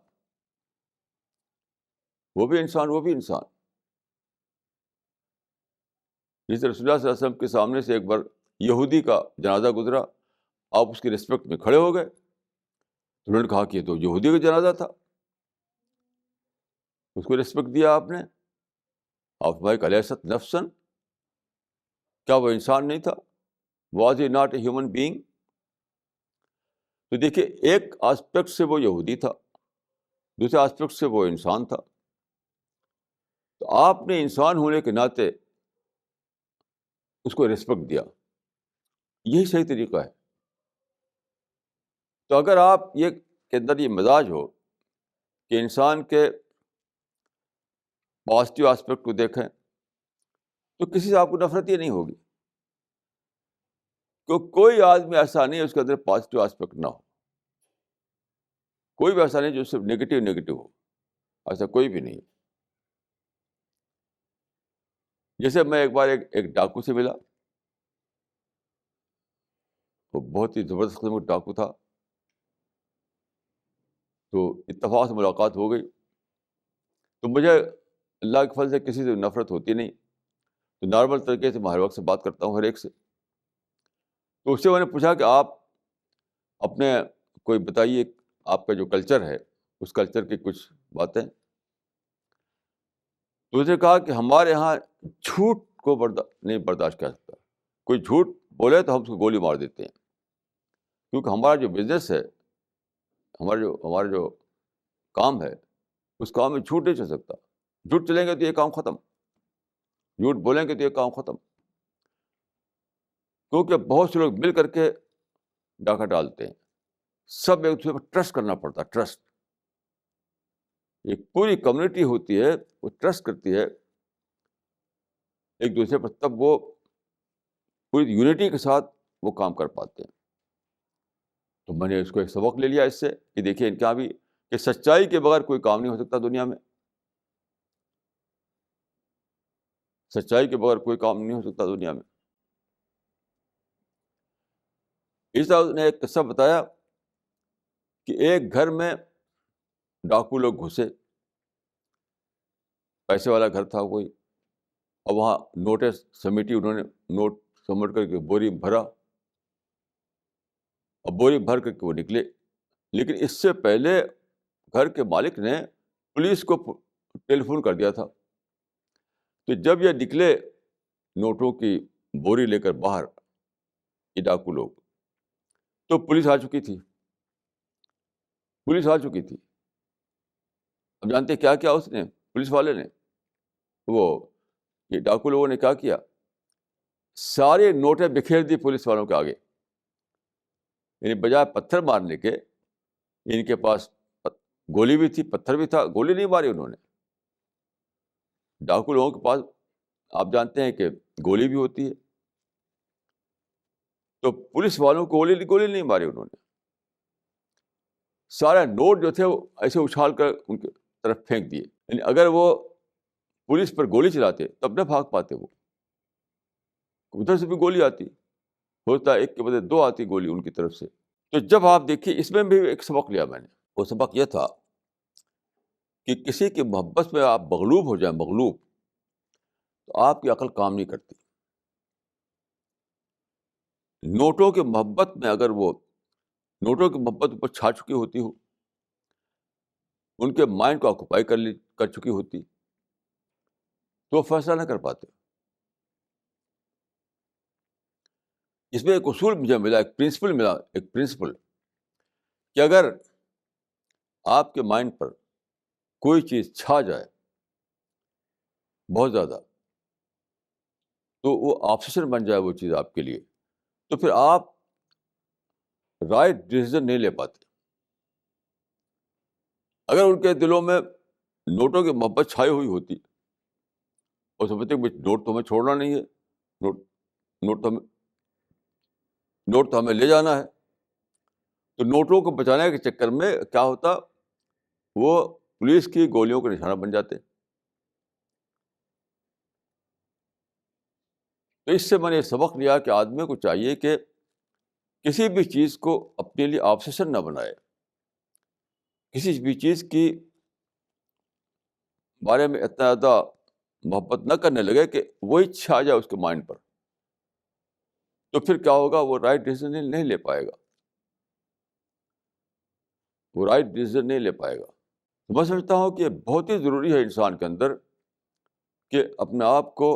وہ بھی انسان، وہ بھی انسان. جس رسول اللہ صلی اللہ علیہ وسلم کے سامنے سے ایک بار یہودی کا جنازہ گزرا، آپ اس کی رسپیکٹ میں کھڑے ہو گئے، تو انہوں نے کہا کہ یہ تو یہودی کا جنازہ تھا، اس کو رسپیکٹ دیا آپ نے. آپ بھائی الیست نفسن، کیا وہ انسان نہیں تھا؟ Was he not a human being? تو دیکھیے، ایک آسپیکٹ سے وہ یہودی تھا، دوسرے آسپیکٹ سے وہ انسان تھا. تو آپ نے انسان ہونے کے ناطے اس کو ریسپیکٹ دیا، یہی صحیح طریقہ ہے. تو اگر آپ یہ کے اندر یہ مزاج ہو کہ انسان کے پازیٹیو آسپیکٹ کو دیکھیں، تو کسی سے آپ کو نفرت ہی نہیں ہوگی. کوئی آدمی ایسا نہیں ہے اس کے اندر پازیٹیو آسپیکٹ نہ ہو، کوئی بھی ایسا نہیں جو صرف نگیٹو ہو، ایسا کوئی بھی نہیں. جیسے میں ایک بار ایک ڈاکو سے ملا، وہ بہت ہی زبردست قسم کا ڈاکو تھا. تو اتفاق سے ملاقات ہو گئی. تو مجھے اللہ کے فضل سے کسی سے نفرت ہوتی نہیں، تو نارمل طریقے سے میں ہر وقت سے بات کرتا ہوں ہر ایک سے. تو اس سے میں نے پوچھا کہ آپ اپنے کوئی بتائیے، آپ کا جو کلچر ہے اس کلچر کی کچھ باتیں. تو اس نے کہا کہ ہمارے یہاں جھوٹ کو نہیں برداشت کر سکتا، کوئی جھوٹ بولے تو ہم اس کو گولی مار دیتے ہیں، کیونکہ ہمارا جو بزنس ہے، ہمارا جو کام ہے، اس کام میں جھوٹ نہیں چل سکتا. جھوٹ چلیں گے تو یہ کام ختم، جھوٹ بولیں گے تو یہ کام ختم. کیونکہ بہت سے لوگ مل کر کے ڈاکہ ڈالتے ہیں، سب ایک دوسرے پر ٹرسٹ کرنا پڑتا ہے. ٹرسٹ، ایک پوری کمیونٹی ہوتی ہے، وہ ٹرسٹ کرتی ہے ایک دوسرے پر، تب وہ پوری یونٹی کے ساتھ وہ کام کر پاتے ہیں. تو میں نے اس کو ایک سبق لے لیا اس سے کہ دیکھیے ان کا بھی کہ سچائی کے بغیر کوئی کام نہیں ہو سکتا دنیا میں، سچائی کے بغیر کوئی کام نہیں ہو سکتا دنیا میں. اس طرح نے ایک قصہ بتایا کہ ایک گھر میں ڈاکو لوگ گھسے، پیسے والا گھر تھا کوئی، اور وہاں نوٹس سمیٹی، انہوں نے نوٹ سمیٹ کر کے بوری میں بھرا، اور بوری بھر کر کے وہ نکلے. لیکن اس سے پہلے گھر کے مالک نے پولیس کو ٹیلی فون کر دیا تھا. تو جب یہ نکلے نوٹوں کی بوری لے کر باہر، یہ ڈاکو لوگ، تو پولیس آ چکی تھی. اب جانتے کیا کیا اس نے، پولیس والے نے، وہ یہ ڈاکو لوگوں نے کیا کیا، سارے نوٹیں بکھیر دی پولیس والوں کے آگے. یعنی بجائے پتھر مارنے کے، ان کے پاس گولی بھی تھی، پتھر بھی تھا، گولی نہیں ماری انہوں نے. ڈاکو لوگوں کے پاس آپ جانتے ہیں کہ گولی بھی ہوتی ہے، تو پولیس والوں کو گولی نہیں ماری انہوں نے. سارے نوٹ جو تھے وہ ایسے اچھال کر ان کی طرف پھینک دیے. یعنی اگر وہ پولیس پر گولی چلاتے تب نہ بھاگ پاتے، وہ ادھر سے بھی گولی آتی، ہوتا ایک کے بدلے دو آتی گولی ان کی طرف سے. تو جب آپ دیکھیے، اس میں بھی ایک سبق لیا میں نے. وہ سبق یہ تھا کہ کسی کی محبت میں آپ مغلوب ہو جائیں، مغلوب، تو آپ کی عقل کام نہیں کرتی. نوٹوں کی محبت میں اگر وہ نوٹوں کی محبت اوپر چھا چکی ہوتی ہو، ان کے مائنڈ کو آکوپائی کر چکی ہوتی، تو وہ فیصلہ نہ کر پاتے. اس میں ایک اصول مجھے ملا، ایک پرنسپل کہ اگر آپ کے مائنڈ پر کوئی چیز چھا جائے بہت زیادہ، تو وہ آبسیشن بن جائے وہ چیز آپ کے لیے، تو پھر آپ رائٹ ڈیسیژن نہیں لے پاتے. اگر ان کے دلوں میں نوٹوں کی محبت چھائی ہوئی ہوتی اور سمجھتے کہ نوٹ تو ہمیں چھوڑنا نہیں ہے، نوٹ نوٹ تو ہمیں لے جانا ہے، تو نوٹوں کو بچانے کے چکر میں کیا ہوتا، وہ پولیس کی گولیوں کا نشانہ بن جاتے. تو اس سے میں نے سبق لیا کہ آدمی کو چاہیے کہ کسی بھی چیز کو اپنے لیے آبسیشن نہ بنائے، کسی بھی چیز کی بارے میں اتنا زیادہ محبت نہ کرنے لگے کہ وہی چھا جائے اس کے مائنڈ پر، تو پھر کیا ہوگا؟ وہ رائٹ ڈیسیزن نہیں لے پائے گا، وہ رائٹ ڈیسیزن نہیں لے پائے گا۔ میں سمجھتا ہوں کہ بہت ہی ضروری ہے انسان کے اندر کہ اپنے آپ کو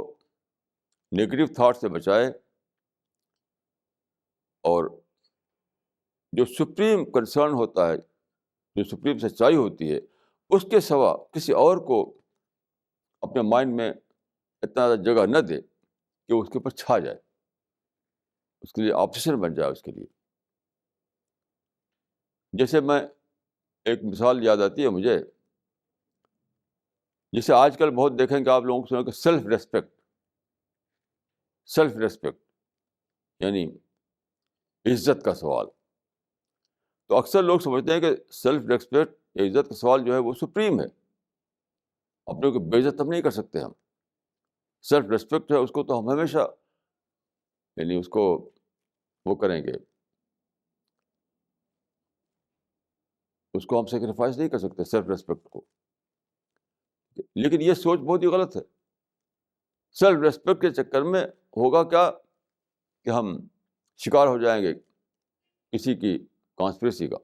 نیگیٹو تھاٹ سے بچائے، اور جو سپریم کنسرن ہوتا ہے، جو سپریم سچائی ہوتی ہے، اس کے سوا کسی اور کو اپنے مائنڈ میں اتنا زیادہ جگہ نہ دے کہ اس کے اوپر چھا جائے، اس کے لیے آبسیشن بن جائے اس کے لیے۔ جیسے میں ایک مثال یاد آتی ہے مجھے، جسے آج کل بہت دیکھیں گے آپ لوگوں کو، سنیں کہ سیلف ریسپیکٹ یعنی عزت کا سوال۔ تو اکثر لوگ سمجھتے ہیں کہ سیلف ریسپیکٹ یا عزت کا سوال جو ہے وہ سپریم ہے، اپنے کو بے عزت ہم نہیں کر سکتے۔ ہم سیلف ریسپیکٹ ہے، اس کو تو ہم ہمیشہ یعنی اس کو وہ کریں گے، اس کو ہم سیکریفائس نہیں کر سکتے سیلف ریسپیکٹ کو۔ لیکن یہ سوچ بہت ہی غلط ہے۔ سیلف ریسپیکٹ کے چکر میں ہوگا کیا کہ ہم شکار ہو جائیں گے کسی کی کانسپریسی کا۔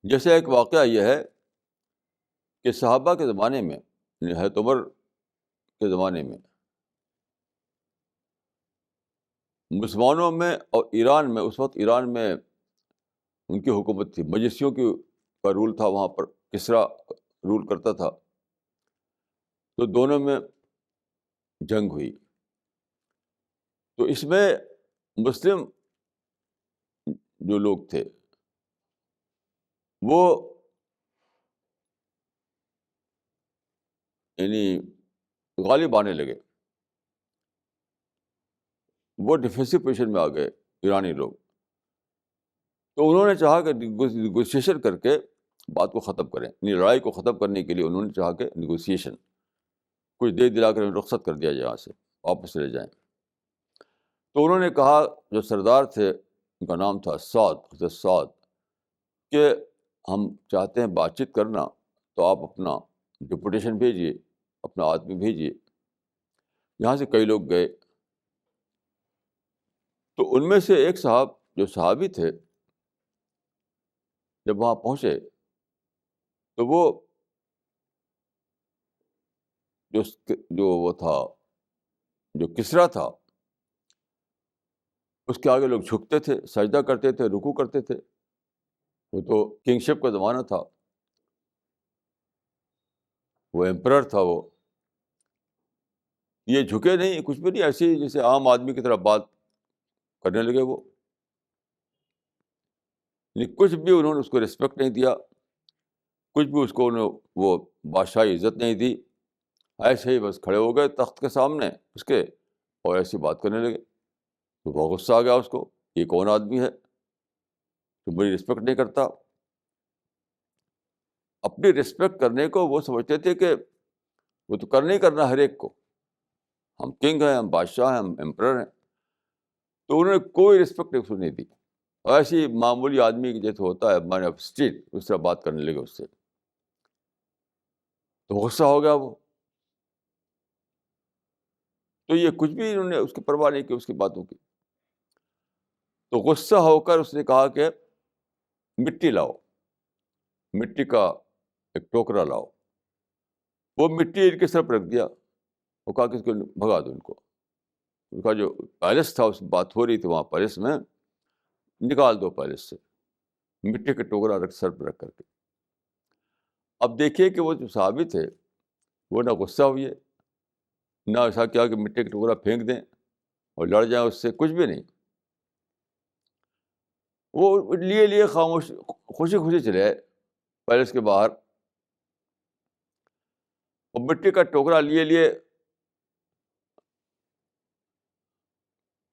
جیسے ایک واقعہ یہ ہے کہ صحابہ کے زمانے میں، یعنی حضرت عمر کے زمانے میں، مسلمانوں میں اور ایران میں، اس وقت ایران میں ان کی حکومت تھی، مجوسیوں کی کا رول تھا وہاں پر، کسریٰ رول کرتا تھا، تو دونوں میں جنگ ہوئی۔ تو اس میں مسلم جو لوگ تھے وہ یعنی غالب آنے لگے، وہ ڈیفینسو پوزیشن میں آ گئے ایرانی لوگ۔ تو انہوں نے چاہا کہ نیگوسیشن کر کے بات کو ختم کریں، یعنی لڑائی کو ختم کرنے کے لیے انہوں نے چاہا کہ نیگوسیشن کچھ دے دلا کر رخصت کر دیا جائے، یہاں سے واپس چلے جائیں۔ تو انہوں نے کہا، جو سردار تھے ان کا نام تھا سعد، حضرت سعد، کہ ہم چاہتے ہیں بات چیت کرنا، تو آپ اپنا ڈپوٹیشن بھیجیے، اپنا آدمی بھیجیے۔ یہاں سے کئی لوگ گئے، تو ان میں سے ایک صاحب جو صحابی تھے، جب وہاں پہنچے تو وہ جو وہ تھا، جو کسریٰ تھا، اس کے آگے لوگ جھکتے تھے، سجدہ کرتے تھے، رکوع کرتے تھے۔ وہ تو کنگ شپ کا زمانہ تھا، وہ ایمپرر تھا، وہ یہ جھکے نہیں، کچھ بھی نہیں، ایسے ہی جیسے عام آدمی کی طرح بات کرنے لگے وہ، کچھ بھی انہوں نے اس کو ریسپیکٹ نہیں دیا، کچھ بھی اس کو انہوں وہ بادشاہی عزت نہیں دی، ایسے ہی بس کھڑے ہو گئے تخت کے سامنے اس کے، اور ایسی بات کرنے لگے۔ تو بہت غصہ آ گیا اس کو، یہ کون آدمی ہے تو میری رسپیکٹ نہیں کرتا۔ اپنی رسپیکٹ کرنے کو وہ سمجھتے تھے کہ وہ تو کرنا ہی کرنا ہر ایک کو، ہم کنگ ہیں، ہم بادشاہ ہیں، ہم ایمپرر ہیں۔ تو انہوں نے کوئی رسپیکٹ اس کو نہیں دی، ایسے ہی معمولی آدمی جیسے ہوتا ہے مین آف اسٹریٹ، اس طرح بات کرنے لگے اس سے۔ تو غصہ ہو گیا وہ، تو یہ کچھ بھی انہوں نے اس کی پرواہ نہیں کی اس کی باتوں کی۔ تو غصہ ہو کر اس نے کہا کہ مٹی لاؤ، مٹی کا ایک ٹوکرا لاؤ۔ وہ مٹی ان کے سر پر رکھ دیا، وہ کہا کہ اس کو بھگا دو ان کو۔ ان کا جو پیلس تھا، اس بات ہو رہی تھی وہاں پیلس میں، نکال دو پیلس سے، مٹی کا ٹوکرا رکھ سر پر رکھ کر کے۔ اب دیکھیے کہ وہ جو صحابی تھے وہ نہ غصہ ہوئے، نہ ایسا کیا کہ مٹی کا ٹکڑا پھینک دیں اور لڑ جائیں اس سے، کچھ بھی نہیں۔ وہ لیے خاموش، خوشی خوشی چلے آئے پیلس کے باہر، اور مٹی کا ٹوکرا لیے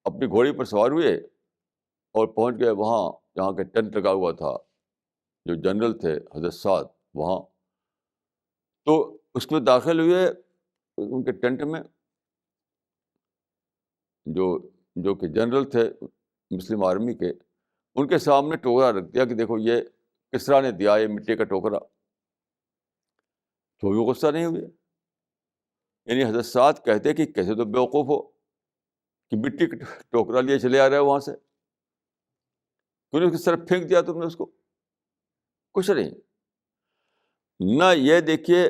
اپنی گھوڑی پر سوار ہوئے اور پہنچ گئے وہاں جہاں کے ٹینٹ لگا ہوا تھا، جو جنرل تھے حضرت سعد وہاں۔ تو اس میں داخل ہوئے ان کے ٹینٹ میں، جو جو کہ جنرل تھے مسلم آرمی کے، ان کے سامنے ٹوکرا رکھ دیا کہ دیکھو یہ کسرا نے دیا، یہ مٹی کا ٹوکرا. تو وہ غصہ نہیں ہوئے. یعنی حضرت سعد کہتے کہ کیسے تو بیوقوف ہو کہ مٹی کا ٹوکرا لیے چلے آ رہے ہو وہاں سے، کیوں نہیں اس کی طرف پھینک دیا تم نے اس کو؟ کچھ نہیں. نہ یہ دیکھیے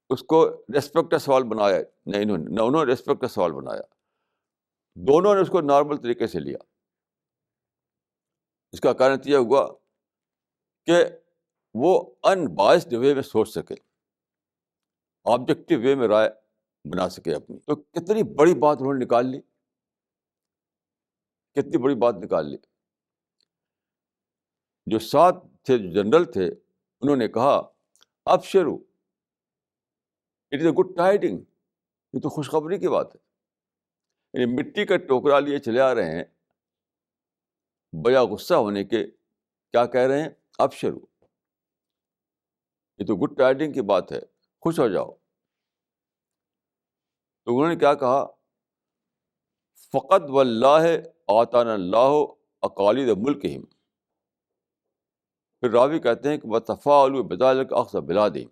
اس کو ریسپیکٹ کا سوال بنایا، نہیں انہوں نے ریسپیکٹ کا سوال بنایا. دونوں نے اس کو نارمل طریقے سے لیا. اس کا کارن یہ ہوا کہ وہ ان بائسڈ وے میں سوچ سکے، آبجیکٹو وے میں رائے بنا سکے اپنی. تو کتنی بڑی بات انہوں نے نکال لی، کتنی بڑی بات نکال لی. جو ساتھ تھے، جو جنرل تھے، انہوں نے کہا ابشروا، it is a good tiding, یہ تو خوشخبری کی بات ہے. یعنی مٹی کا ٹوکرا لیے چلے آ رہے ہیں بجا غصہ ہونے کے، کیا کہہ رہے ہیں؟ ابشروا، یہ تو گڈ ٹائڈنگ کی بات ہے، خوش ہو جاؤ. تو انہوں نے کیا کہا؟ فقط واللہ آتانا اللہ اقالید ملکہم. پھر راوی کہتے ہیں کہ وتفاعلوا بذلک اخذ بلادہم.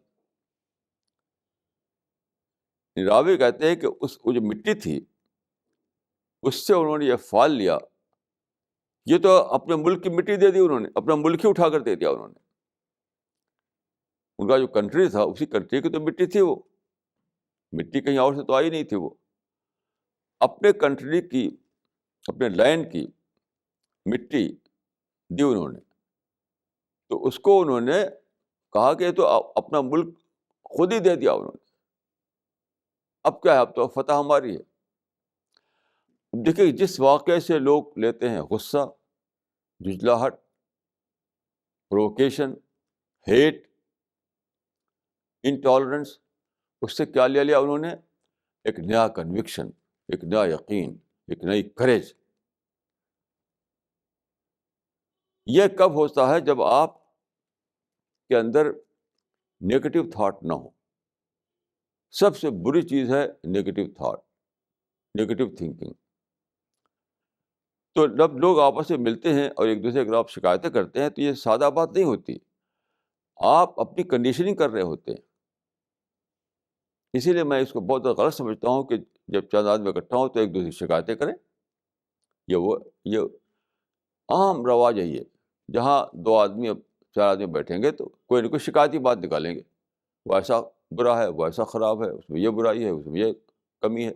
راوی کہتے ہیں کہ وہ جو مٹی تھی اس سے انہوں نے یہ فعال لیا، یہ تو اپنے ملک کی مٹی دے دی انہوں نے، اپنا ملک ہی اٹھا کر دے دیا انہوں نے. ان کا جو کنٹری تھا اسی کنٹری کی تو مٹی تھی، وہ مٹی کہیں اور سے تو آئی نہیں تھی. وہ اپنے کنٹری کی، اپنے لینڈ کی مٹی دی انہوں نے. تو اس کو انہوں نے کہا کہ یہ تو اپنا ملک خود ہی دے دیا انہوں نے. اب کیا ہے؟ اب تو فتح ہماری ہے. دیکھیے جس واقعے سے لوگ لیتے ہیں غصہ، جھجلاہٹ، پرووکیشن، ہیٹ، انٹالرنس، اس سے کیا لے لیا انہوں نے؟ ایک نیا کنوکشن، ایک نیا یقین، ایک نئی کریج. یہ کب ہوتا ہے؟ جب آپ کے اندر نیگیٹو تھاٹ نہ ہو. سب سے بری چیز ہے نیگیٹو تھاٹ، نیگیٹو تھنکنگ. تو جب لوگ آپس میں ملتے ہیں اور ایک دوسرے کے خلاف شکایتیں کرتے ہیں تو یہ سادہ بات نہیں ہوتی، آپ اپنی کنڈیشننگ کر رہے ہوتے ہیں. اسی لیے میں اس کو بہت غلط سمجھتا ہوں کہ جب چند آدمی اکٹھا ہوں تو ایک دوسرے کی شکایتیں کریں. یہ عام رواج ہے. یہ جہاں دو آدمی، چار آدمی بیٹھیں گے تو کوئی نہ کوئی شکایتی بات نکالیں گے، وہ ایسا برا ہے، وہ ایسا خراب ہے، اس میں یہ برائی ہے، اس میں یہ کمی ہے.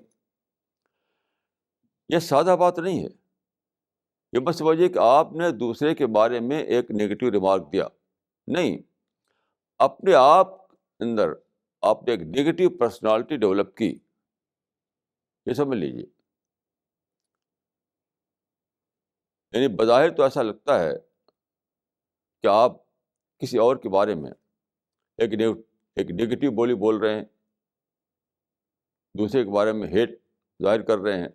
یہ سادہ بات نہیں ہے. یہ بس وجہ کہ آپ نے دوسرے کے بارے میں ایک نیگیٹو ریمارک دیا نہیں، اپنے آپ اندر آپ نے ایک نیگیٹو پرسنالٹی ڈیولپ کی. یہ سمجھ لیجیے. یعنی بظاہر تو ایسا لگتا ہے کہ آپ کسی اور کے بارے میں ایک نیگیٹو بولی بول رہے ہیں، دوسرے کے بارے میں ہیٹ ظاہر کر رہے ہیں،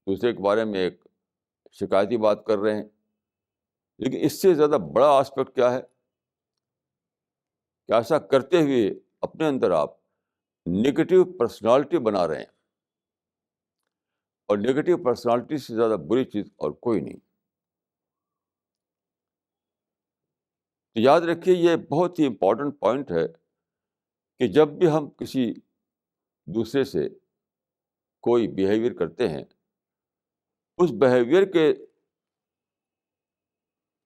دوسرے کے بارے میں ایک شکایتی بات کر رہے ہیں. لیکن اس سے زیادہ بڑا آسپیکٹ کیا ہے کہ ایسا کرتے ہوئے اپنے اندر آپ نیگیٹو پرسنالٹی بنا رہے ہیں. اور نیگیٹو پرسنالٹی سے زیادہ بری چیز اور کوئی نہیں. تو یاد رکھیے یہ بہت ہی امپورٹنٹ پوائنٹ ہے کہ جب بھی ہم کسی دوسرے سے کوئی بیہیویئر کرتے ہیں، اس بیہیویئر کے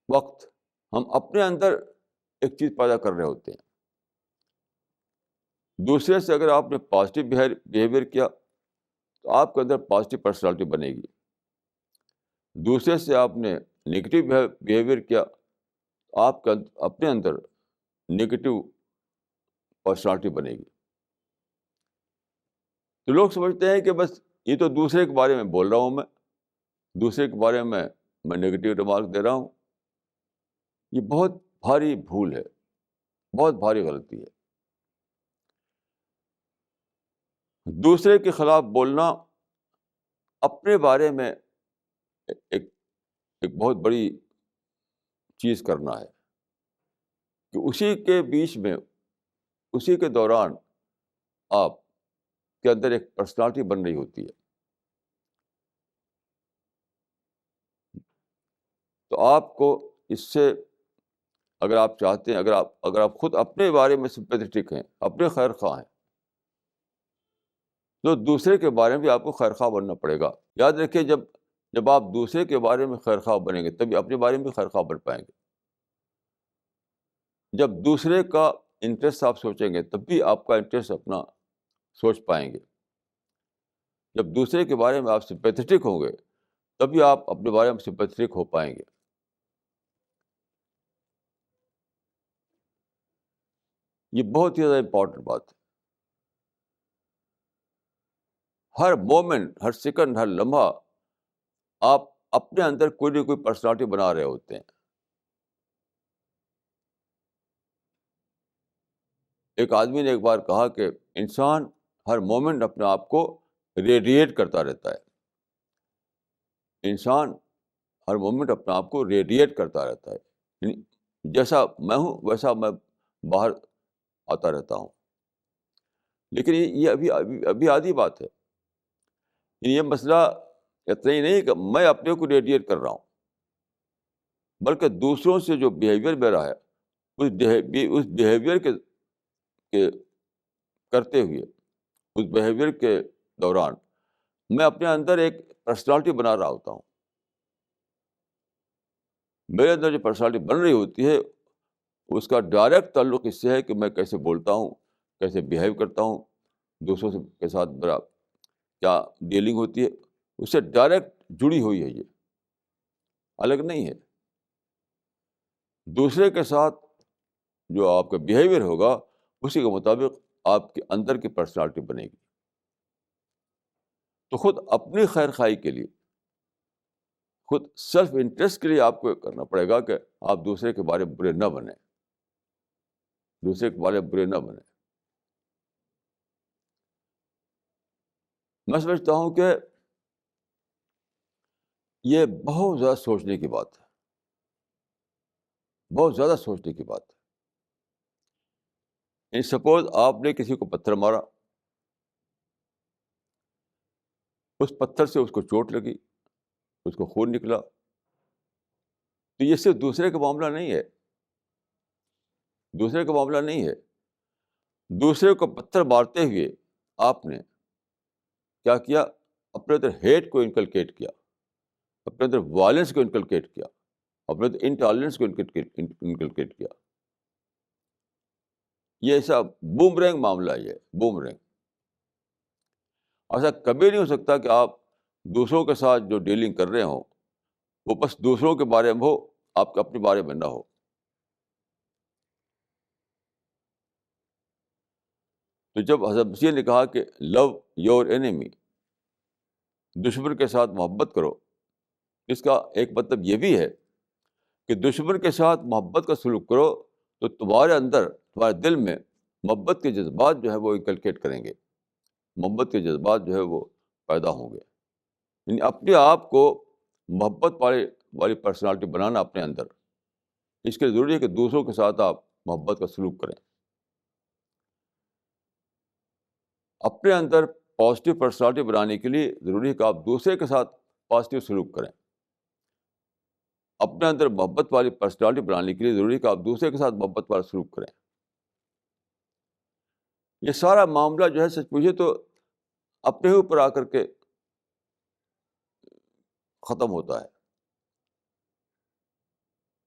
وقت ہم اپنے اندر ایک چیز پیدا کر رہے ہوتے ہیں. دوسرے سے اگر آپ نے پازیٹیو بیہیویئر کیا تو آپ کے اندر پازیٹیو پرسنالٹی بنے گی. دوسرے سے آپ نے نگیٹو بیہیویئر کیا تو آپ کے اپنے اندر نگیٹو پرسنالٹی بنے گی. تو لوگ سمجھتے ہیں کہ بس یہ تو دوسرے کے بارے میں بول رہا ہوں، میں دوسرے کے بارے میں نگیٹو ریمارک دے رہا ہوں. یہ بہت بھاری بھول ہے، بہت بھاری غلطی ہے. دوسرے کے خلاف بولنا اپنے بارے میں ایک ایک بہت بڑی چیز کرنا ہے کہ اسی کے بیچ میں، اسی کے دوران آپ کے اندر ایک پرسنالٹی بن رہی ہوتی ہے. تو آپ کو اس سے، اگر آپ چاہتے ہیں، اگر آپ خود اپنے بارے میں سمپیتھیٹک ہیں، اپنے خیر خواہ ہیں، تو دوسرے کے بارے میں بھی آپ کو خیر خواہ بننا پڑے گا. یاد رکھیے، جب آپ دوسرے کے بارے میں خیر خواہ بنیں گے تبھی اپنے بارے میں بھی خیر خواہ بن پائیں گے. جب دوسرے کا انٹرسٹ آپ سوچیں گے تب بھی آپ کا انٹرسٹ اپنا سوچ پائیں گے. جب دوسرے کے بارے میں آپ سمپیتھیٹک ہوں گے تبھی آپ اپنے بارے میں سمپیتھیٹک ہو پائیں گے. یہ بہت ہی زیادہ امپورٹنٹ بات ہے. ہر مومنٹ، ہر سیکنڈ، ہر لمحہ آپ اپنے اندر کوئی نہ کوئی پرسنالٹی بنا رہے ہوتے ہیں. ایک آدمی نے ایک بار کہا کہ انسان ہر مومنٹ اپنے آپ کو ریڈیٹ کرتا رہتا ہے. انسان ہر مومنٹ اپنے آپ کو ریڈیٹ کرتا رہتا ہے، یعنی جیسا میں ہوں ویسا میں باہر آتا رہتا ہوں. لیکن یہ ابھی آدھی بات ہے. یہ مسئلہ اتنا ہی نہیں کہ میں اپنے کو ریڈیٹ کر رہا ہوں، بلکہ دوسروں سے جو بیہیویئر میرا ہے اس بیہیویئر کے کرتے ہوئے، اس بیہیویئر کے دوران میں اپنے اندر ایک پرسنالٹی بنا رہا ہوتا ہوں. میرے اندر جو پرسنالٹی بن رہی ہوتی ہے اس کا ڈائریکٹ تعلق اس سے ہے کہ میں کیسے بولتا ہوں، کیسے بیہیو کرتا ہوں، دوسروں کے ساتھ میرا کیا ڈیلنگ ہوتی ہے، اس سے ڈائریکٹ جڑی ہوئی ہے. یہ الگ نہیں ہے. دوسرے کے ساتھ جو آپ کا بیہیویئر ہوگا اسی کے مطابق آپ کے اندر کی پرسنالٹی بنے گی. تو خود اپنی خیر خواہی کے لیے، خود سیلف انٹرسٹ کے لیے آپ کو کرنا پڑے گا کہ آپ دوسرے کے بارے میں برے نہ بنیں، دوسرے کے بارے میں برے نہ بنیں. میں سمجھتا ہوں کہ یہ بہت زیادہ سوچنے کی بات ہے، بہت زیادہ سوچنے کی بات ہے. سپوز آپ نے کسی کو پتھر مارا، اس پتھر سے اس کو چوٹ لگی، اس کو خون نکلا، تو یہ صرف دوسرے کا معاملہ نہیں ہے. دوسرے کا معاملہ نہیں ہے. دوسرے کو پتھر مارتے ہوئے آپ نے کیا کیا؟ اپنے اندر ہیٹ کو انکلکیٹ کیا، اپنے اندر وائلنس کو انکلکیٹ کیا، اپنے اندر انٹالرنس کو انکلکیٹ کیا. یہ ایسا بومرینگ معاملہ ہے. یہ بومرینگ ایسا کبھی نہیں ہو سکتا کہ آپ دوسروں کے ساتھ جو ڈیلنگ کر رہے ہوں وہ بس دوسروں کے بارے میں ہو، آپ کے اپنے بارے میں نہ ہو. تو جب حضرت مسیح نے کہا کہ لو یور اینیمی، دشمن کے ساتھ محبت کرو، اس کا ایک مطلب یہ بھی ہے کہ دشمن کے ساتھ محبت کا سلوک کرو تو تمہارے اندر، تمہارے دل میں محبت کے جذبات جو ہے وہ انکلکیٹ کریں گے، محبت کے جذبات جو ہے وہ پیدا ہوں گے. یعنی اپنے آپ کو محبت والی پرسنالٹی بنانا اپنے اندر، اس کے لیے ضروری ہے کہ دوسروں کے ساتھ آپ محبت کا سلوک کریں. اپنے اندر پازیٹیو پرسنالٹی بنانے کے لیے ضروری ہے کہ آپ دوسرے کے ساتھ پازیٹیو سلوک کریں. اپنے اندر محبت والی پرسنالٹی بنانے کے لیے ضروری ہے کہ آپ دوسرے کے ساتھ محبت والا سلوک کریں. یہ سارا معاملہ جو ہے سچ پوچھے تو اپنے ہی اوپر آ کر کے ختم ہوتا ہے.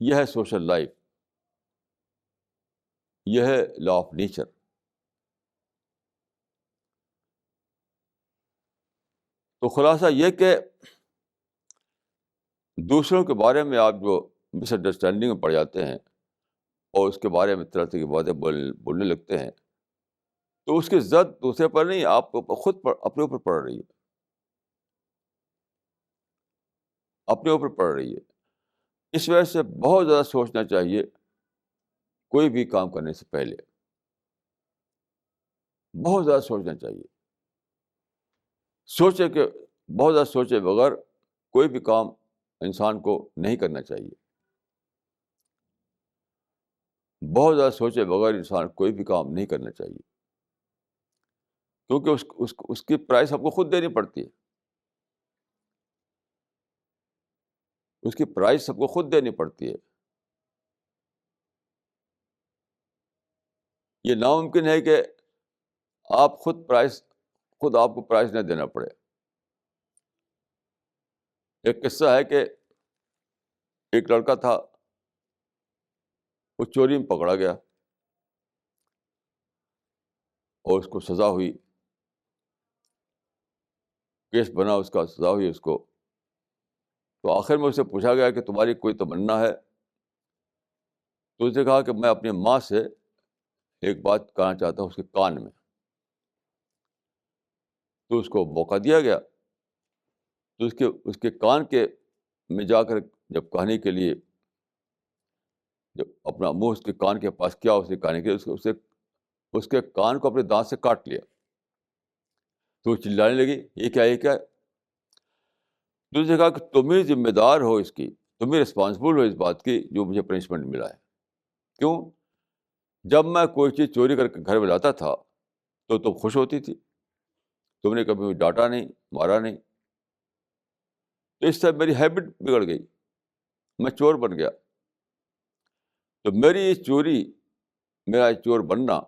یہ ہے سوشل لائف، یہ ہے لا آف نیچر. تو خلاصہ یہ کہ دوسروں کے بارے میں آپ جو مس انڈرسٹینڈنگ میں پڑ جاتے ہیں اور اس کے بارے میں طرح طرح کی باتیں بولنے لگتے ہیں، تو اس کی زد دوسرے پر نہیں، آپ کو خود پر، اپنے اوپر پڑ رہی ہے، اپنے اوپر پڑ رہی ہے. اس وجہ سے بہت زیادہ سوچنا چاہیے کوئی بھی کام کرنے سے پہلے، بہت زیادہ سوچنا چاہیے. سوچے کہ بہت زیادہ سوچے بغیر کوئی بھی کام انسان کو نہیں کرنا چاہیے. بہت زیادہ سوچے بغیر انسان کوئی بھی کام نہیں کرنا چاہیے، کیونکہ اس کی پرائس آپ کو خود دینی پڑتی ہے. اس کی پرائز سب کو خود دینی پڑتی ہے. یہ ناممکن ہے کہ آپ خود آپ کو پرائز نہ دینا پڑے. ایک قصہ ہے کہ ایک لڑکا تھا، وہ چوری میں پکڑا گیا اور اس کو سزا ہوئی، کیس بنا، اس کا سزا ہوئی اس کو. تو آخر میں اسے پوچھا گیا کہ تمہاری کوئی تمنا ہے؟ تو اس نے کہا کہ میں اپنی ماں سے ایک بات کہنا چاہتا ہوں اس کے کان میں. تو اس کو موقع دیا گیا. تو اس کے کان کے میں جا کر جب کہنے کے لیے، جب اپنا منہ اس کے کان کے پاس کیا، اسے کہنے کے لیے اس کے کان کو اپنے دانت سے کاٹ لیا. تو وہ چلانے لگی، یہ کیا، یہ کیا. تو اس نے کہا کہ تم ہی ذمہ دار ہو اس کی، تم ہی رسپانسبل ہو اس بات کی جو مجھے پنشمنٹ ملا ہے. کیوں؟ جب میں کوئی چیز چوری کر کے گھر میں لاتا تھا تو تم خوش ہوتی تھی، تم نے کبھی ڈانٹا نہیں، مارا نہیں. تو اس سے میری ہیبٹ بگڑ گئی، میں چور بن گیا. تو میری یہ چوری، میرا چور بننا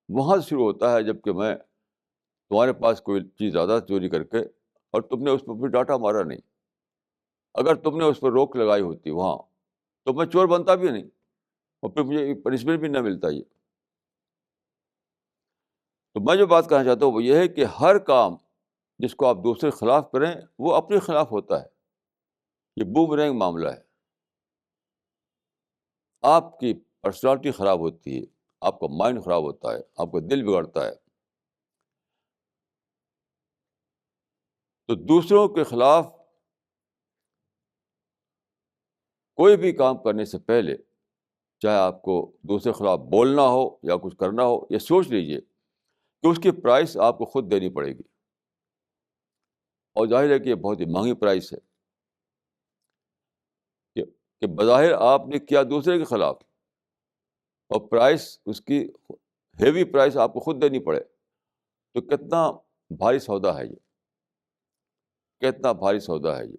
وہاں سے شروع ہوتا ہے جب کہ میں تمہارے پاس کوئی چیز زیادہ چوری کر کے، اور تم نے اس پر بھی ڈانٹا مارا نہیں. اگر تم نے اس پر روک لگائی ہوتی وہاں تو میں چور بنتا بھی نہیں، اور پھر مجھے پنشمنٹ بھی نہ ملتا. یہ تو میں جو بات کہنا چاہتا ہوں وہ یہ ہے کہ ہر کام جس کو آپ دوسرے کے خلاف کریں وہ اپنے خلاف ہوتا ہے. یہ بومرینگ معاملہ ہے. آپ کی پرسنالٹی خراب ہوتی ہے، آپ کا مائنڈ خراب ہوتا ہے، آپ کا دل بگڑتا ہے. تو دوسروں کے خلاف کوئی بھی کام کرنے سے پہلے، چاہے آپ کو دوسرے کے خلاف بولنا ہو یا کچھ کرنا ہو، یہ سوچ لیجئے کہ اس کی پرائس آپ کو خود دینی پڑے گی. اور ظاہر ہے کہ یہ بہت ہی مہنگی پرائس ہے کہ بظاہر آپ نے کیا دوسرے کے خلاف، اور پرائس اس کی ہیوی پرائس آپ کو خود دینی پڑے. تو کتنا بھاری سودا ہے یہ، کتنا بھاری سودا ہے یہ.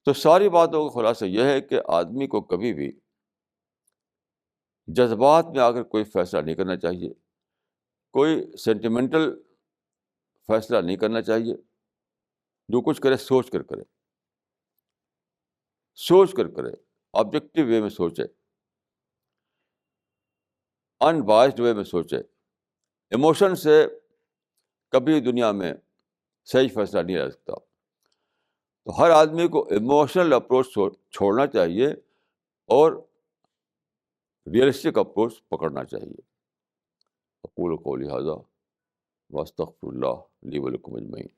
تو ساری باتوں کا خلاصہ یہ ہے کہ آدمی کو کبھی بھی جذبات میں آ کر کوئی فیصلہ نہیں کرنا چاہیے، کوئی سینٹیمنٹل فیصلہ نہیں کرنا چاہیے. جو کچھ کرے سوچ کر کرے، سوچ کر کرے، آبجیکٹو وے میں سوچے، ان بائسڈ وے میں سوچے. ایموشن سے کبھی دنیا میں صحیح فیصلہ نہیں لے سکتا. تو ہر آدمی کو ایموشنل اپروچ چھوڑنا چاہیے اور ریئلسٹک اپروچ پکڑنا چاہیے. اقول قولی ھذا واستغفر اللہ لی ولکم اجمعین.